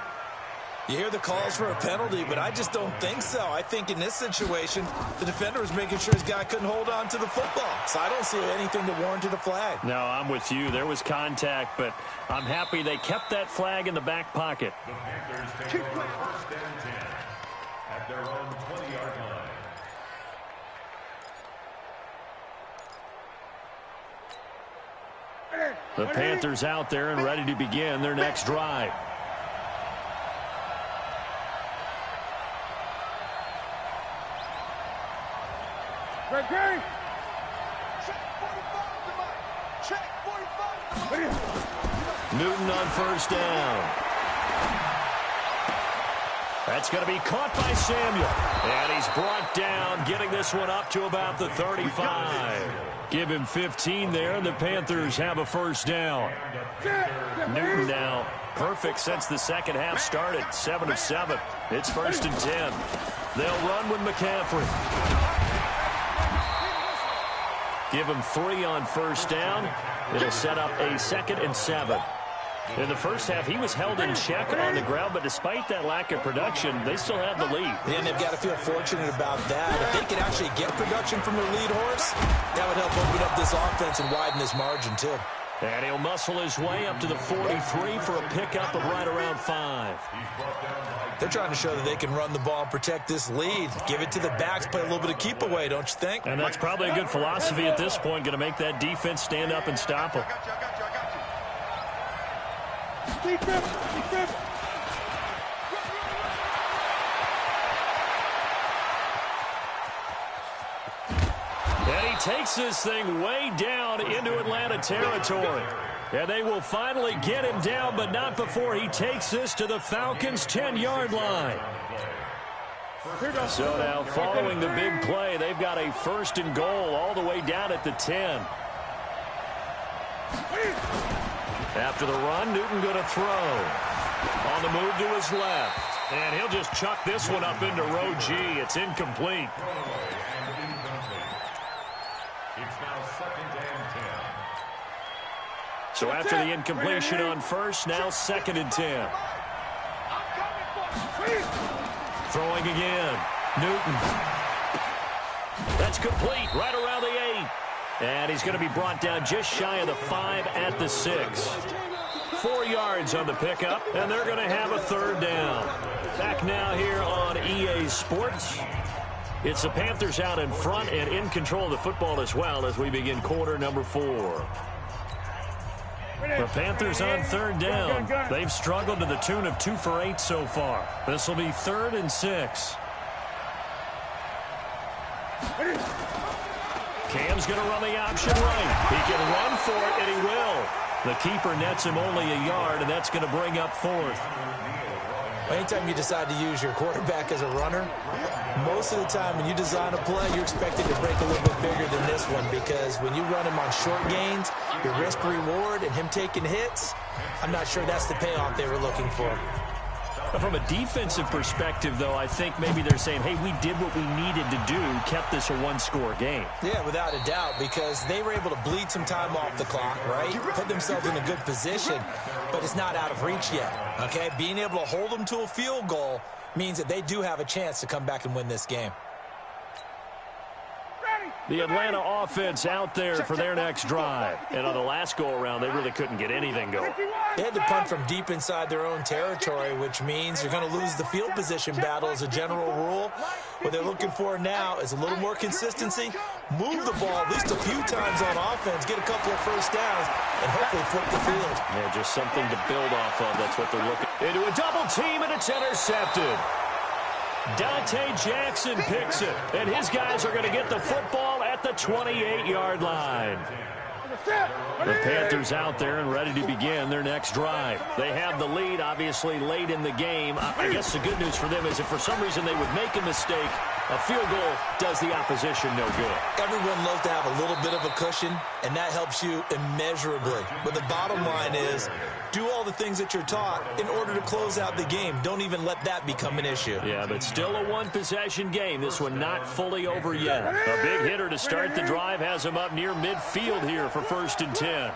Speaker 6: You hear the calls for a penalty, but I just don't think so. I think in this situation, the defender was making sure his guy couldn't hold on to the football. So I don't see anything that warranted a flag.
Speaker 4: No, I'm with you. There was contact, but I'm happy they kept that flag in the back pocket.
Speaker 7: The Panthers take over 1st and 10 at their own 20-yard line.
Speaker 4: The Panthers out there and ready to begin their next drive.
Speaker 5: Ready?
Speaker 4: Newton on 1st down. That's going to be caught by Samuel. And he's brought down, getting this one up to about the 35. Give him 15 there, and the Panthers have a 1st down. Newton now perfect since the second half started, 7 of 7. It's 1st and 10. They'll run with McCaffrey. Give him 3 on 1st down. It'll set up a 2nd and 7. In the first half, he was held in check on the ground, but despite that lack of production, they still have the lead.
Speaker 6: And they've got to feel fortunate about that. If they can actually get production from their lead horse, that would help open up this offense and widen this margin, too.
Speaker 4: And he'll muscle his way up to the 43 for a pickup of right around 5.
Speaker 6: They're trying to show that they can run the ball and protect this lead. Give it to the backs, play a little bit of keep away, don't you think?
Speaker 4: And that's probably a good philosophy at this point, going to make that defense stand up and stop them. And he takes this thing way down into Atlanta territory. And they will finally get him down, but not before he takes this to the Falcons' 10-yard line. So now, following the big play, they've got a 1st and goal all the way down at the 10. After the run, Newton going to throw. On the move to his left. And he'll just chuck this one up into row G. It's incomplete.
Speaker 7: It's now 2nd and 10.
Speaker 4: So after the incompletion on 1st, now 2nd and 10. Throwing again. Newton. That's complete right around the 8. And he's going to be brought down just shy of the 5 at the 6. 4 yards on the pickup, and they're going to have a 3rd down. Back now here on EA Sports. It's the Panthers out in front and in control of the football as well as we begin quarter number 4. The Panthers on 3rd down. They've struggled to the tune of 2 for 8 so far. This will be 3rd and 6. Cam's going to run the option right. He can run for it, and he will. The keeper nets him only a yard, and that's going to bring up 4th.
Speaker 6: Anytime you decide to use your quarterback as a runner, most of the time when you design a play, you're expected to break a little bit bigger than this one, because when you run him on short gains, your risk-reward and him taking hits, I'm not sure that's the payoff they were looking for.
Speaker 4: From a defensive perspective, though, I think maybe they're saying, hey, we did what we needed to do, kept this a one-score game.
Speaker 6: Yeah, without a doubt, because they were able to bleed some time off the clock, right? Put themselves in a good position, but it's not out of reach yet, okay? Being able to hold them to a field goal means that they do have a chance to come back and win this game.
Speaker 4: The Atlanta offense out there for their next drive. And on the last go-around, they really couldn't get anything going.
Speaker 6: They had to punt from deep inside their own territory, which means you're going to lose the field position battle as a general rule. What they're looking for now is a little more consistency, move the ball at least a few times on offense, get a couple of first downs, and hopefully flip the field.
Speaker 4: Yeah, just something to build off of. That's what they're looking. Into a double team, and it's intercepted. Dante Jackson picks it, and his guys are going to get the football at the 28-yard line. The Panthers out there and ready to begin their next drive. They have the lead, obviously, late in the game. I guess the good news for them is if for some reason they would make a mistake, a field goal does the opposition no good.
Speaker 6: Everyone loves to have a little bit of a cushion, and that helps you immeasurably. But the bottom line is, do all the things that you're taught in order to close out the game. Don't even let that become an issue.
Speaker 4: Yeah, but still a one-possession game. This one not fully over yet. A big hitter to start the drive has him up near midfield here for 1st and 10.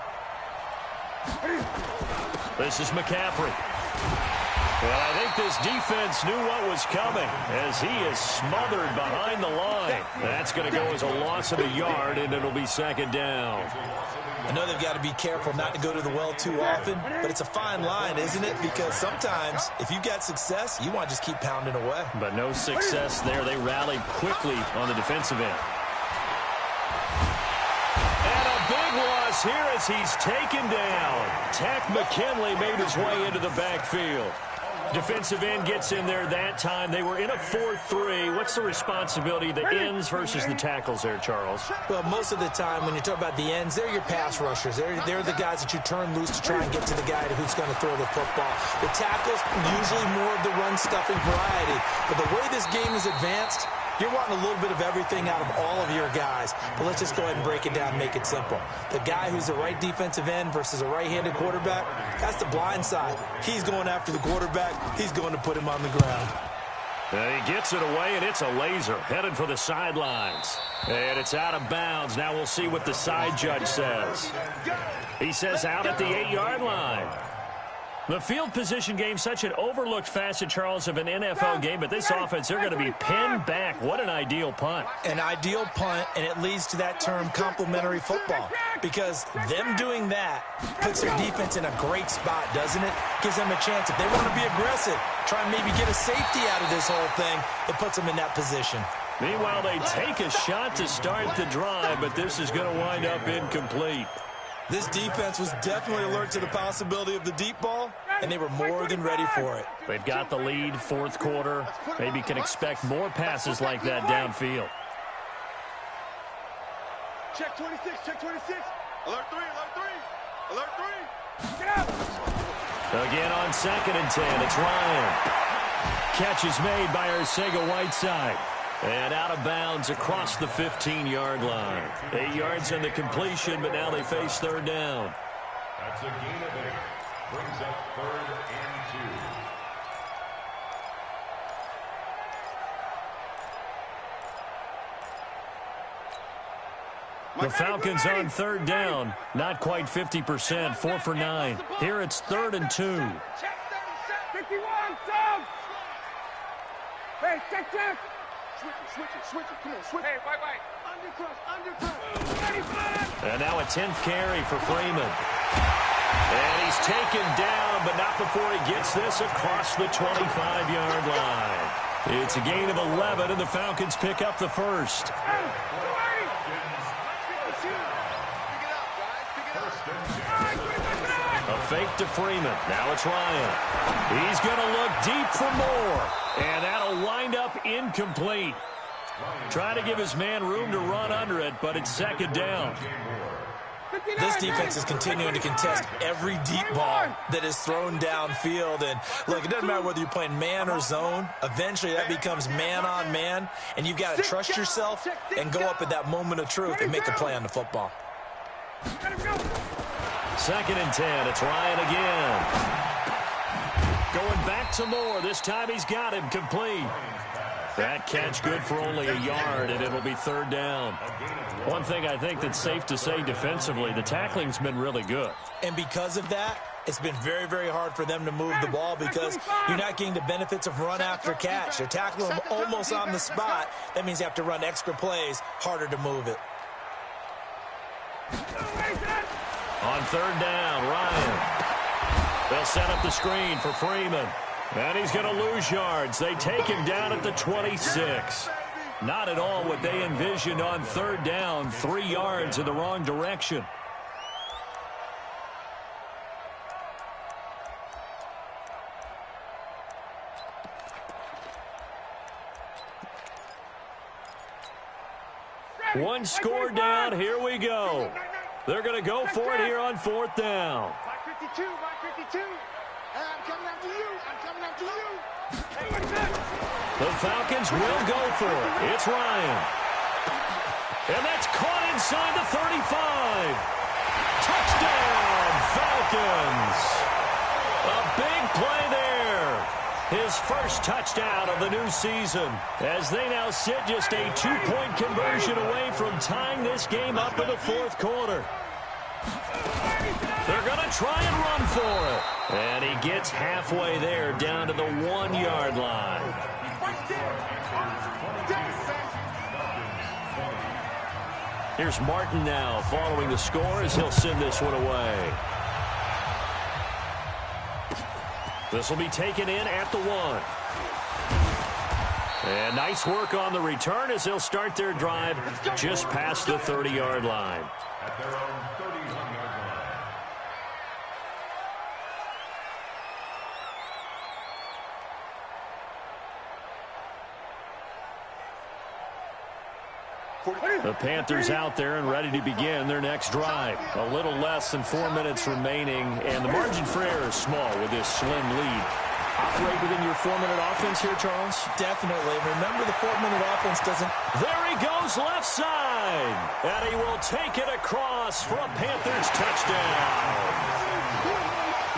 Speaker 4: This is McCaffrey. Well, I think this defense knew what was coming as he is smothered behind the line. That's going to go as a loss of a yard, and it'll be 2nd down.
Speaker 6: I know they've got to be careful not to go to the well too often, but it's a fine line, isn't it? Because sometimes, if you got success, you want to just keep pounding away.
Speaker 4: But no success there. They rallied quickly on the defensive end. And a big loss here as he's taken down. Tack McKinley made his way into the backfield. Defensive end gets in there that time. They were in a 4-3. What's the responsibility, the ends versus the tackles there, Charles?
Speaker 6: Well, most of the time when you talk about the ends, they're your pass rushers. They're the guys that you turn loose to try and get to the guy who's going to throw the football. The tackles, usually more of the run-stuffing variety. But the way this game is advanced, you're wanting a little bit of everything out of all of your guys. But let's just go ahead and break it down and make it simple. The guy who's the right defensive end versus a right-handed quarterback, that's the blind side. He's going after the quarterback. He's going to put him on the ground.
Speaker 4: And he gets it away, and it's a laser headed for the sidelines. And it's out of bounds. Now we'll see what the side judge says. He says out at the 8-yard line. The field position game, such an overlooked facet, Charles, of an NFL game, but this offense, they're going to be pinned back. What an ideal punt.
Speaker 6: An ideal punt, and it leads to that term complementary football, because them doing that puts their defense in a great spot, doesn't it? Gives them a chance. If they want to be aggressive, try and maybe get a safety out of this whole thing, it puts them in that position.
Speaker 4: Meanwhile, they take a shot to start the drive, but this is going to wind up incomplete.
Speaker 6: This defense was definitely alert to the possibility of the deep ball, and they were more than ready for it.
Speaker 4: They've got the lead, 4th quarter. Maybe can expect more passes like that downfield.
Speaker 5: Check 26, check 26. Alert 3, alert 3. Alert 3. Get out.
Speaker 4: Again on 2nd and 10, it's Ryan. Catch is made by Arcega-Whiteside. And out of bounds across the 15-yard line. 8 yards on the completion, but now they face 3rd down.
Speaker 7: That's a gain of 8. Brings up 3rd and 2.
Speaker 4: The Falcons on 3rd down. Not quite 50%, 4 for 9. Here it's 3rd and 2.
Speaker 5: Check 51, Sam. Hey, check. Switch it. Come on, switch it. Hey, wait. Undercross.
Speaker 4: And now a 10th carry for Freeman. And he's taken down, but not before he gets this across the 25-yard line. It's a gain of 11, and the Falcons pick up the first. A fake to Freeman. Now it's Ryan. He's going to look deep for more. And that'll wind up incomplete. Trying to give his man room to run under it, but it's 2nd down.
Speaker 6: This defense is continuing to contest every deep ball that is thrown downfield. And, look, it doesn't matter whether you're playing man or zone. Eventually, that becomes man-on-man, and you've got to trust yourself and go up at that moment of truth and make a play on the football.
Speaker 4: 2nd and 10. It's Ryan again. Going back to Moore. This time he's got him complete. That catch good for only a yard, and it'll be 3rd down. One thing I think that's safe to say defensively, the tackling's been really good.
Speaker 6: And because of that, it's been very, very hard for them to move the ball because you're not getting the benefits of run after catch. They're tackling them almost on the spot. That means you have to run extra plays, harder to move it.
Speaker 4: On 3rd down, Ryan. They'll set up the screen for Freeman. And he's going to lose yards. They take him down at the 26. Not at all what they envisioned on 3rd down. 3 yards in the wrong direction. One score down. Here we go. They're going to go for it here on 4th down.
Speaker 5: My 52, my 52. Hey, I'm coming after you. I'm coming after you. Hey, what's that?
Speaker 4: The Falcons will go for it. It's Ryan. And that's caught inside the 35. Touchdown, Falcons. A big play there. His first touchdown of the new season, as they now sit just a 2-point conversion away from tying this game up in the 4th quarter. They're going to try and run for it. And he gets halfway there, down to the 1-yard line. Here's Martin now following the score as he'll send this one away. This will be taken in at the 1. And nice work on the return as they'll start their drive just past the 30-yard line.
Speaker 7: At their own 31-yard line.
Speaker 4: The Panthers out there and ready to begin their next drive. A little less than 4 minutes remaining, and the margin for error is small with this slim lead. Operate within your 4-minute offense here, Charles?
Speaker 6: Definitely. Remember, the 4-minute offense doesn't...
Speaker 4: There he goes left side. And he will take it across for a Panthers touchdown.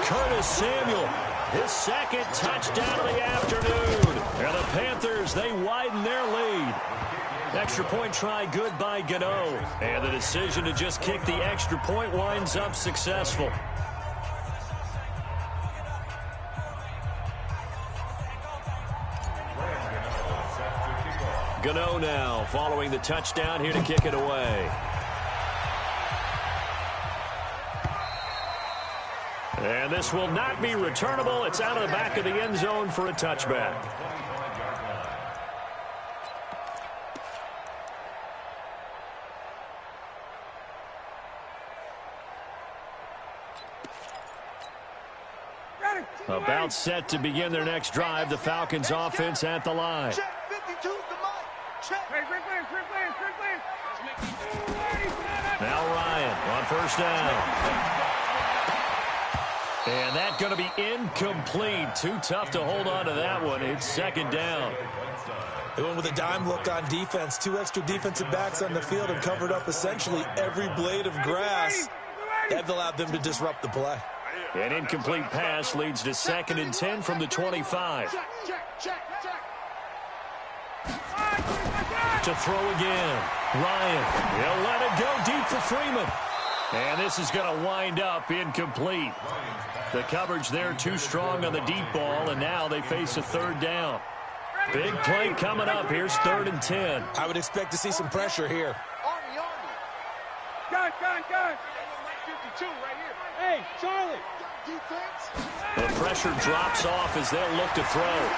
Speaker 4: Curtis Samuel, his second touchdown of the afternoon. And the Panthers, they widen their lead. Extra point try good by Gano. And the decision to just kick the extra point winds up successful. Gano now following the touchdown here to kick it away. And this will not be returnable. It's out of the back of the end zone for a touchback. About set to begin their next drive. The Falcons offense at the line. Now Ryan on first down. And that's going to be incomplete. Too tough to hold on to that one. It's 2nd down.
Speaker 6: They went with a dime look on defense. 2 extra defensive backs on the field and covered up essentially every blade of grass. That allowed them to disrupt the play.
Speaker 4: An incomplete pass leads to 2nd and 10 from the 25. To throw again. Ryan, he'll let it go deep for Freeman. And this is going to wind up incomplete. The coverage there too strong on the deep ball, and now they face a 3rd down. Big play coming up. Here's 3rd and 10.
Speaker 6: I would expect to see some pressure here.
Speaker 5: Gun. 52 right here. Hey, Charlie. Defense.
Speaker 4: The pressure drops off as they'll look to throw.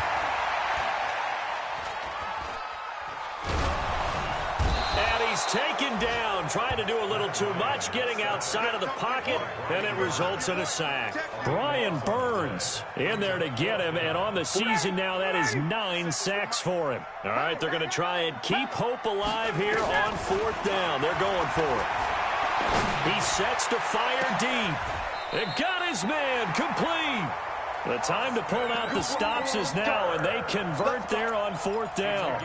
Speaker 4: And he's taken down, trying to do a little too much, getting outside of the pocket, and it results in a sack. Brian Burns in there to get him, and on the season now, that is 9 sacks for him. All right, they're going to try and keep hope alive here on 4th down. They're going for it. He sets to fire deep. And got his man complete. The time to pull out the stops is now, and they convert there on 4th down.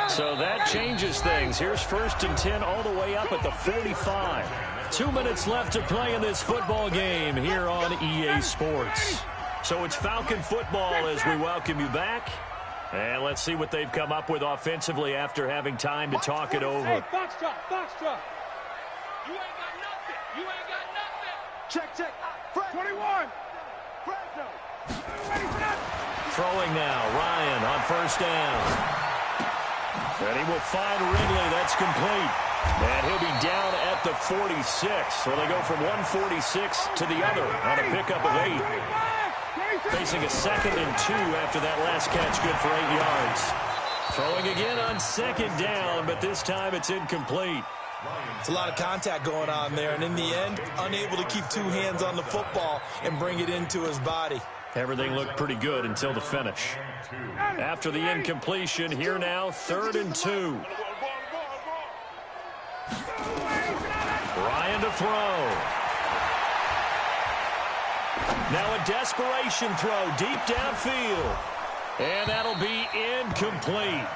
Speaker 4: So that changes things. Here's 1st and 10 all the way up at the 45. 2 minutes left to play in this football game here on EA Sports. So it's Falcon football as we welcome you back. And let's see what they've come up with offensively after having time to talk it over.
Speaker 5: Hey, Foxtrot. You ain't got nothing. You ain't got nothing. Check. 21.
Speaker 4: Throwing now. Ryan on 1st down. And he will find Ridley. That's complete. And he'll be down at the 46. So they go from 146 to the other on a pickup of 8. Facing a 2nd and 2 after that last catch, good for 8 yards. Throwing again on 2nd down, but this time it's incomplete.
Speaker 6: It's a lot of contact going on there, and in the end, unable to keep 2 hands on the football and bring it into his body.
Speaker 4: Everything looked pretty good until the finish. After the incompletion, here now, 3rd and 2. Ryan to throw. Now a desperation throw deep downfield. And that'll be incomplete.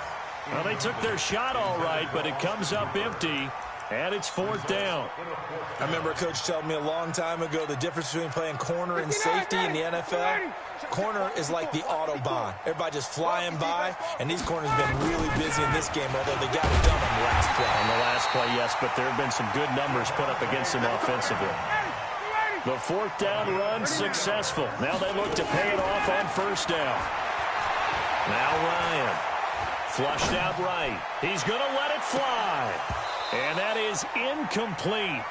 Speaker 4: Well, they took their shot all right, but it comes up empty, and it's 4th down.
Speaker 6: I remember a coach telling me a long time ago the difference between playing corner and safety in the NFL. Corner is like the Autobahn. Everybody just flying by, and these corners have been really busy in this game, although they got it done on the last play.
Speaker 4: On the last play, yes, but there have been some good numbers put up against them offensively. The 4th down run successful. Now they look to pay it off on 1st down. Now Ryan. Flushed out right. He's going to let it fly. And that is incomplete.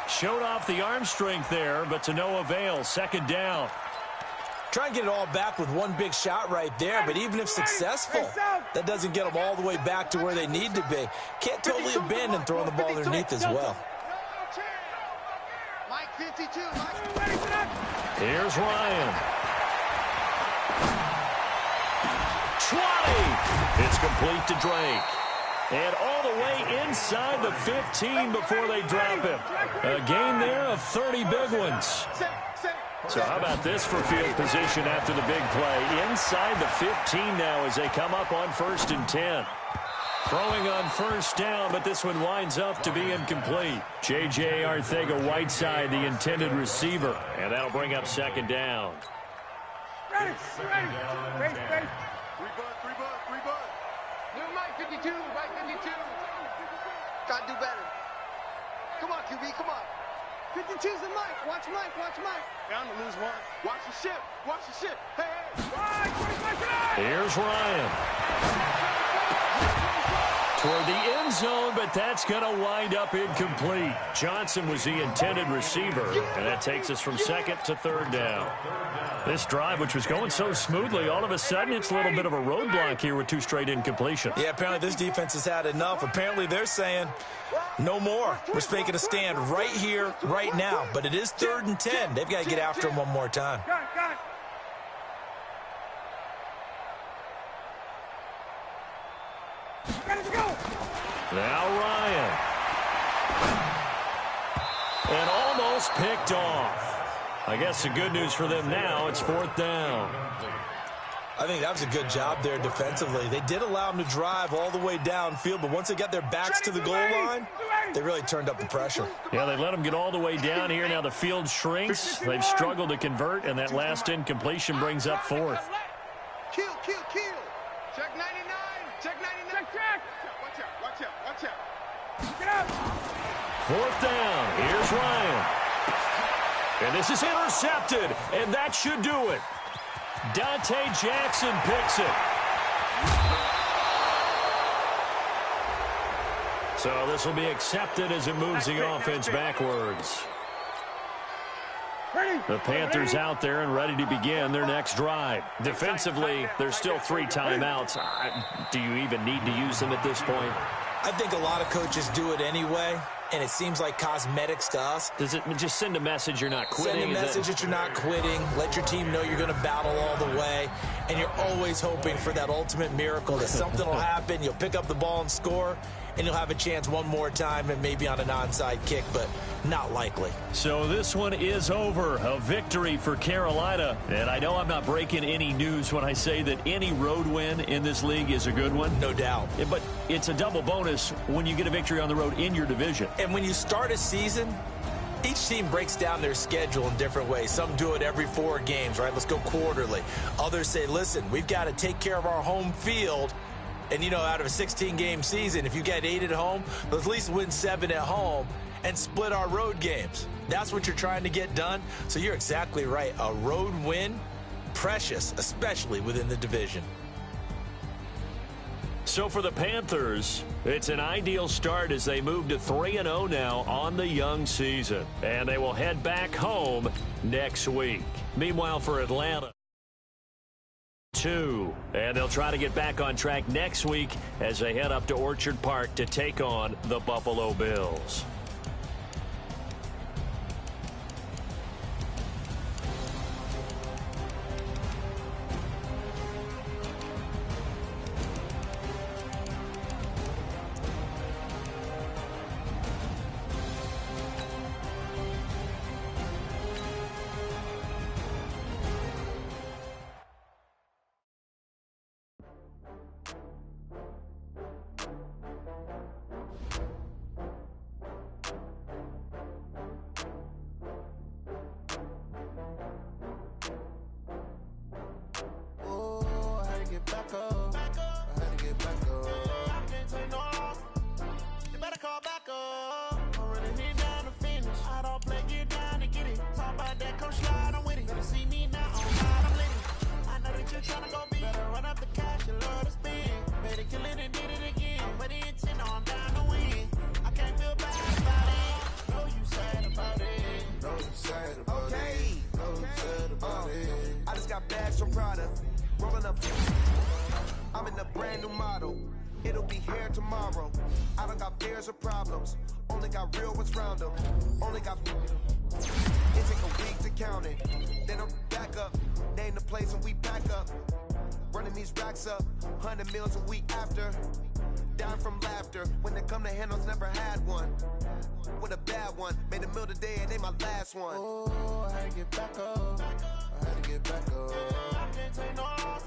Speaker 4: Showed off the arm strength there, but to no avail. 2nd down.
Speaker 6: Try and get it all back with one big shot right there, but even if successful, that doesn't get them all the way back to where they need to be. Can't totally abandon throwing the ball underneath as well.
Speaker 4: Here's Ryan. 20. It's complete to Drake. And all the way inside the 15 before they drop him. A gain there of 30 big ones. So how about this for field position after the big play? Inside the 15 now as they come up on 1st and 10. Throwing on 1st down, but this one winds up to be incomplete. J.J. Arcega-Whiteside, the intended receiver. And that'll bring up 2nd down.
Speaker 5: Ready. New Mike 52, Mike 52. Gotta do better. Come on, QB, come on. 52's the Mike. Watch Mike. Bound to lose one. Watch the ship. Hey.
Speaker 4: Here's Ryan. Toward the end zone, but that's going to wind up incomplete. Johnson was the intended receiver, and that takes us from 2nd to 3rd down. This drive, which was going so smoothly, all of a sudden it's a little bit of a roadblock here with 2 straight incompletions.
Speaker 6: Yeah, apparently this defense has had enough. Apparently they're saying no more. We're making a stand right here, right now. But it is 3rd and 10. They've got to get after him one more time.
Speaker 5: Got it. Ready to go.
Speaker 4: Now Ryan. And almost picked off. I guess the good news for them now, it's 4th down.
Speaker 6: I think that was a good job there defensively. They did allow them to drive all the way downfield, but once they got their backs to the goal line, they really turned up the pressure.
Speaker 4: Yeah, they let them get all the way down here. Now the field shrinks. They've struggled to convert, and that last incompletion brings up 4th.
Speaker 5: Kill. Check 99. Check 99. Check. Watch out. Get out.
Speaker 4: 4th down. Here's Ryan. And this is intercepted, and that should do it. Dante Jackson picks it. So this will be accepted as it moves the offense backwards. The Panthers out there and ready to begin their next drive. Defensively, there's still 3 timeouts. Do you even need to use them at this point?
Speaker 6: I think a lot of coaches do it anyway, and it seems like cosmetics to us.
Speaker 4: Does it just send a message you're not quitting?
Speaker 6: Send a message that you're not quitting. Let your team know you're going to battle all the way, and you're always hoping for that ultimate miracle that something will happen, you'll pick up the ball and score, and you'll have a chance one more time and maybe on an onside kick, but not likely.
Speaker 4: So this one is over. A victory for Carolina. And I know I'm not breaking any news when I say that any road win in this league is a good one.
Speaker 6: No doubt.
Speaker 4: But it's a double bonus when you get a victory on the road in your division.
Speaker 6: And when you start a season, each team breaks down their schedule in different ways. Some do it every 4 games, right? Let's go quarterly. Others say, listen, we've got to take care of our home field. And, you know, out of a 16-game season, if you get 8 at home, let's at least win 7 at home and split our road games. That's what you're trying to get done. So you're exactly right. A road win, precious, especially within the division.
Speaker 4: So for the Panthers, it's an ideal start as they move to 3-0 now on the young season. And they will head back home next week. Meanwhile, for Atlanta, 2. And they'll try to get back on track next week as they head up to Orchard Park to take on the Buffalo Bills.
Speaker 1: you tryna go be. Better run up the cash and love to spend. Better kill it and did it again. But the intent, I'm down to win. I can't feel bad about it. Know you sad about it.
Speaker 8: Know you sad about it. Know you sad about it. I just got bags from Prada. Rolling up. I'm in a brand new model. It'll be here tomorrow. I don't got fears or problems. Only got real ones round them. Only got. It take a week to count it. Then I'm back up. Name the place and we pack up. Running these racks up. 100 meals a week after. Down from laughter. When they come to handles, never had one. With a bad one. Made a meal today and they my last one.
Speaker 1: Oh, I had to get back up. I had to get back up. I can't take no off.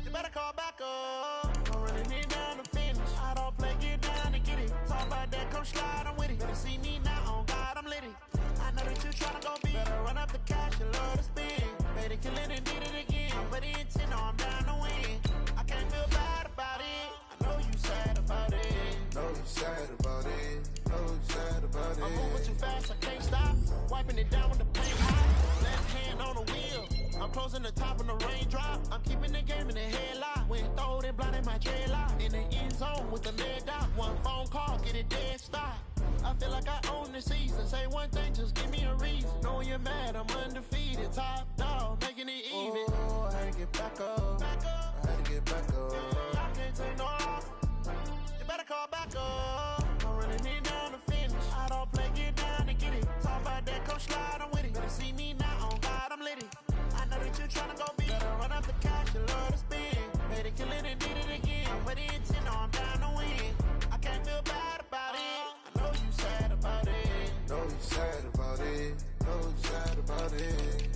Speaker 1: You better call back up. I'm running it down to finish. I don't play, get down to get it. Talk about that, come slide, I'm with it. Better see me now, on God, I'm lit it. I know that you tryna go be. Better run up the cash and love to spend. Better kill it and did it again. But the intent, I'm down to win. I can't feel bad about it. I know you sad about it.
Speaker 8: Know you sad about it. Know you sad about it.
Speaker 1: I'm moving too fast, I can't stop. Wiping it down with the paint hot. Left hand on the wheel. I'm closing the top when the raindrop. I'm keeping the game in the headlock. When throwed and blinded my dreadlock. In the end zone with the leg dot. One phone call, get it dead stop. I feel like I own the season. Say one thing, just give me a reason. Knowing you're mad, I'm undefeated. Top dog, making it even.
Speaker 8: Oh, I had to get back up. I had to get back up.
Speaker 1: I can't take no off. You better call back up. I'm running it down to finish. I don't play, get down to get it. Talk about that, come slide, I'm with it. Better see me now, on God, I'm lit it. I know that you tryna go be. Better run up the cash and love to spend. Better kill it and did it again. But the intent, I'm down to win. I can't feel bad about it. I know you sad about it.
Speaker 8: Know you sad about it. Know you sad about it.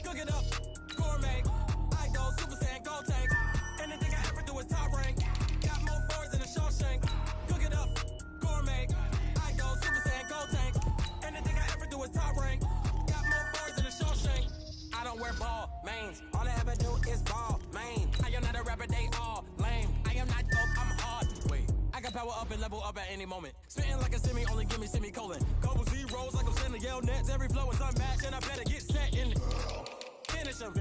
Speaker 9: Cook it up, gourmet. I go Super Saiyan, gold tank. Anything I ever do is top rank. Got more boys than a Shawshank. Cook it up, gourmet. I go Super Saiyan, gold tank. Anything I ever do is top rank. Got more boys than a Shawshank. I don't wear ball mains. All I ever do is ball main. I am not a rapper, they all lame. I am not dope, I'm hard. Wait, I got power up and level up at any moment. Spitting like a semi, only give me semicolon. Couple zeros like I'm sending yell nets. Every flow is unmatched and I better get set in. Finish him.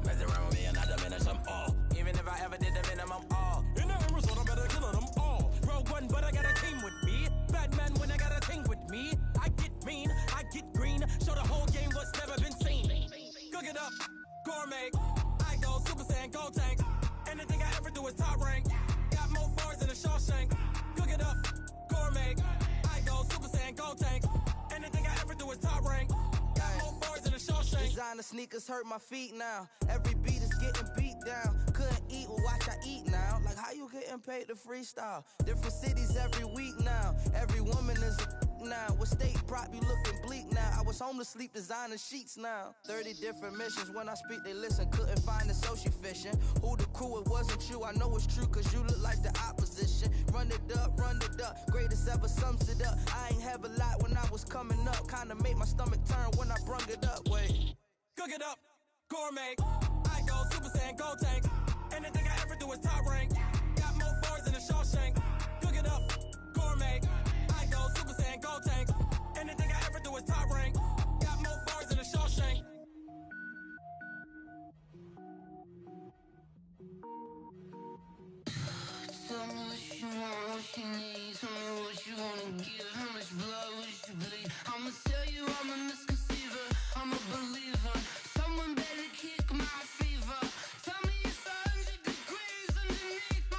Speaker 9: Mess around with me and I diminish them all. Even if I ever did the minimum all. In the end result, I better kill them all. Rogue one, but I got a team with me. Batman when I got a team with me. I get mean, I get green. Show the whole game what's never been seen. Cook it up, gourmet. I go Super Saiyan, gold tank. Anything I ever do is top rank. Got more bars than a Shawshank. Cook it up, gourmet. I go Super Saiyan, gold tank. Anything I ever do is top rank. Got more bars than a Shawshank.
Speaker 10: Designer sneakers hurt my feet now. Every beat is getting beat down. Couldn't eat, well watch I eat now. Like how you getting paid to freestyle? Different cities every week now. Every woman is a now. With state prop, you looking bleak now. I was home to sleep, designer sheets now. 30 different missions. When I speak, they listen. Couldn't find it, so she fishing. Who the crew, it wasn't you. I know it's true, cause you look like the opposition. Run it up. Greatest ever sums it up. I ain't have a lot when I was coming up. Kinda made my stomach turn when I brung it up. Wait.
Speaker 9: Cook it up, gourmet. I go Super Saiyan, gold tank. Anything I ever do is top rank. Got more bars than a Shawshank. Cook it up, gourmet. I go Super Saiyan, gold tank. Anything I ever do is top rank. Got more bars than a Shawshank.
Speaker 11: Tell me what you want, what you need. Tell me what you wanna give. How much blood would you bleed? I'ma tell you I'm a misconceiver. I'm a believer. Someone better kick my fever. Tell me it's 100 degrees underneath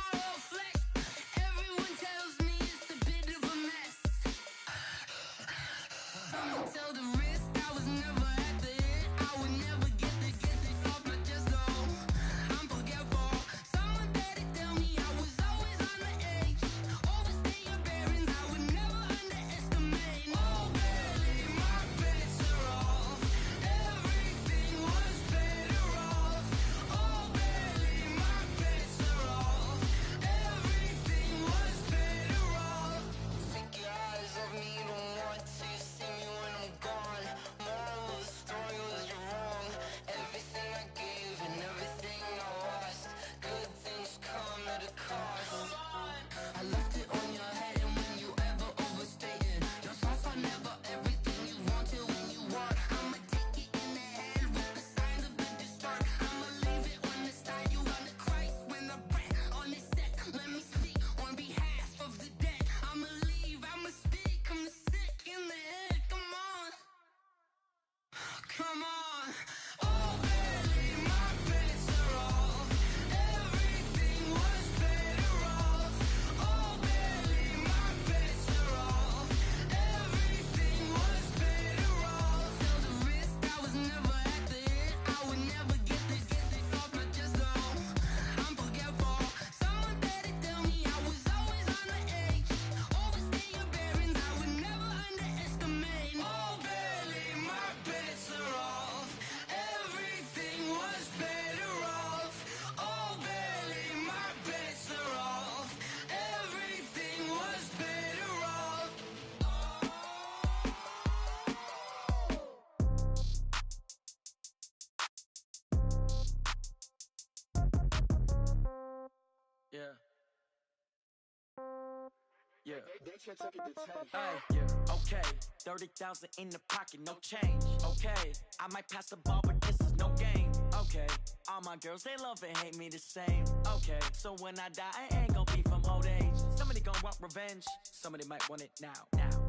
Speaker 12: Okay, 30,000 in the pocket, no change. Okay, I might pass the ball, but this is no game. Okay, all my girls, they love and hate me the same. Okay, so when I die, I ain't gon' be from old age. Somebody gon' want revenge, somebody might want it now.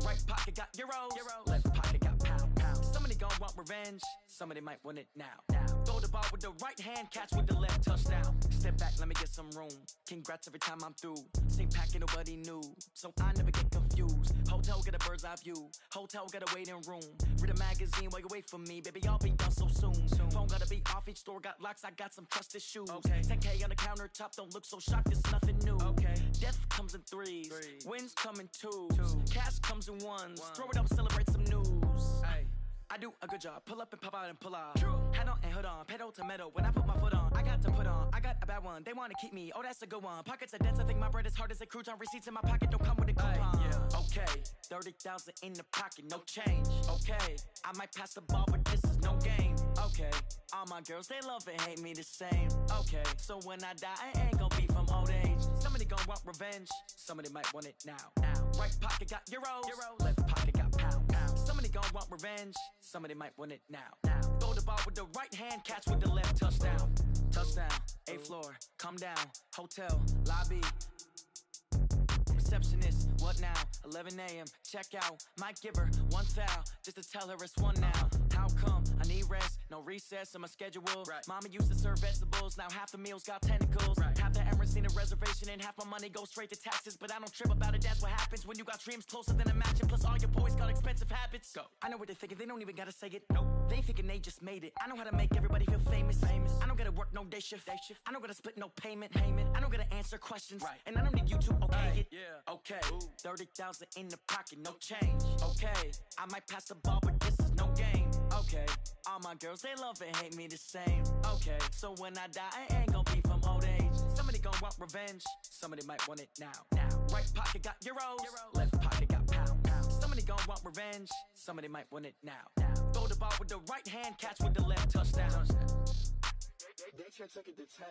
Speaker 12: Right pocket got euros, left pocket got pound. Somebody gon' want revenge, somebody might want it now. Throw the ball with the right hand, catch with the left, touchdown. Step back, let me get some room. Congrats every time I'm through. Same packet, nobody knew, so I never get confused. Hotel get a bird's eye view, hotel get a waiting room. Read a magazine while you wait for me, baby, I'll be done so soon. Phone gotta be off, each store got locks, I got some trusted shoes. 10K on the countertop, don't look so shocked, it's nothing new. Death comes in threes, wins come in twos, cash comes in ones. Throw it up, celebrate some news. I do a good job, pull up and pop out and pull out. Head on and hood on, pedal to metal. When I put my foot on, I got to put on. I got a bad one, they wanna keep me, oh that's a good one. Pockets are dense, I think my bread is hard as a crouton. Receipts in my pocket don't come with a coupon. Okay, 30,000 in the pocket, no change. Okay, I might pass the ball, but this is no game. Okay, all my girls, they love and hate me the same. Okay, so when I die, I ain't gon' be from old age. Somebody gon' want revenge, somebody might want it now. Right pocket got euros, left pocket got pound. Somebody gon' want revenge, somebody might want it now. Throw the ball with the right hand, catch with the left, touchdown. Touchdown, 8th floor, come down, hotel, lobby. Receptionist, what now? 11 a.m., check out. Might give her one foul, just to tell her it's one now. How come? I need rest, no recess in my schedule. Mama used to serve vegetables, now half the meals got tentacles. Half the Emirates need a reservation and half my money goes straight to taxes. But I don't trip about it, that's what happens when you got dreams closer than a mansion. Plus all your boys got expensive habits. Go. I know what they're thinking, they don't even gotta say it. Nope. They thinking they just made it. I know how to make everybody feel famous. I don't gotta work no day shift. I don't gotta split no payment. I don't gotta answer questions. And I don't need you to okay it. Okay, 30,000 in the pocket, no change. Okay, I might pass the ball, but this is no game. Okay, all my girls, they love and hate me the same. Okay, so when I die, I ain't gon' be from old age. Somebody gon' want revenge, somebody might want it now. Right pocket got euros, left pocket got pound. Somebody gon' want revenge, somebody might want it now. Throw the ball with the right hand, catch with the left, touchdown.
Speaker 8: They can't take it to 10.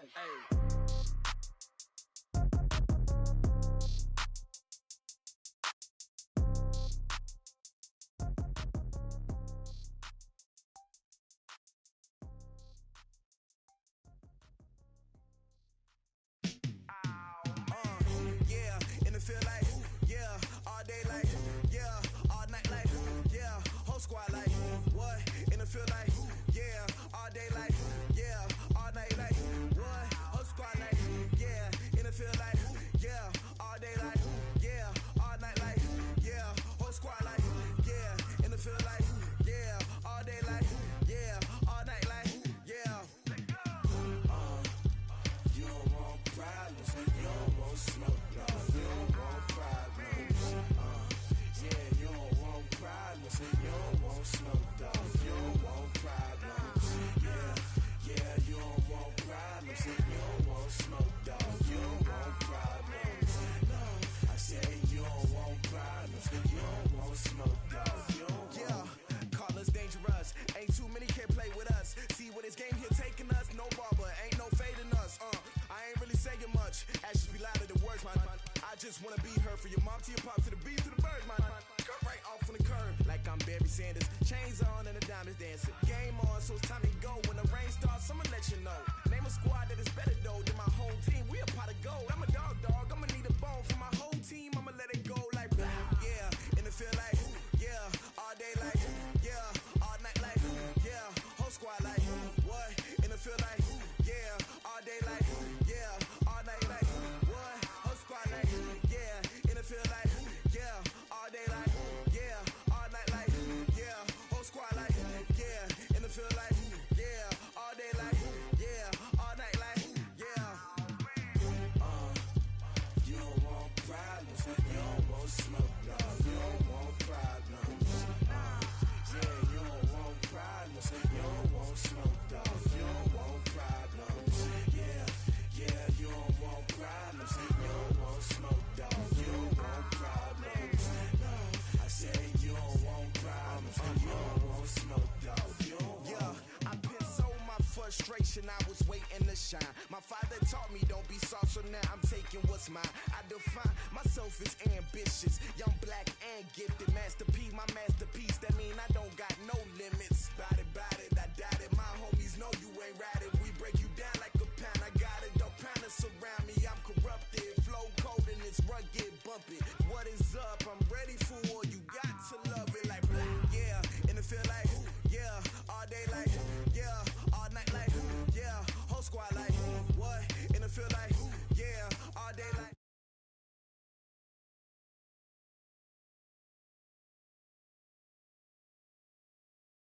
Speaker 13: Just wanna be her for your mom to your pop to the beat to the birds, man. Cut right off on the curb like I'm Barry Sanders. Chains on and the diamonds dancing. Game on, so it's time to go. When the rain starts, I'ma let you know. Name a squad that is better though than my whole team. We a pot of gold. I'm a dog. I'ma need a bone for my whole team. I'ma let it go like yeah. In the field like yeah. All day like yeah. All night like yeah. Whole squad like what? In the field like yeah. All day like yeah. All night like what? Whole squad like yeah. In the field like yeah. All day like yeah. All night like yeah. Whole squad like yeah. In the field like yeah. All day like yeah. All night like yeah. You don't want pride. so now I'm taking what's mine. I define myself as ambitious, young, black, and gifted. Master P, my masterpiece. That mean I don't got no limits. Bout it, I doubt it. My homies know you ain't ratted.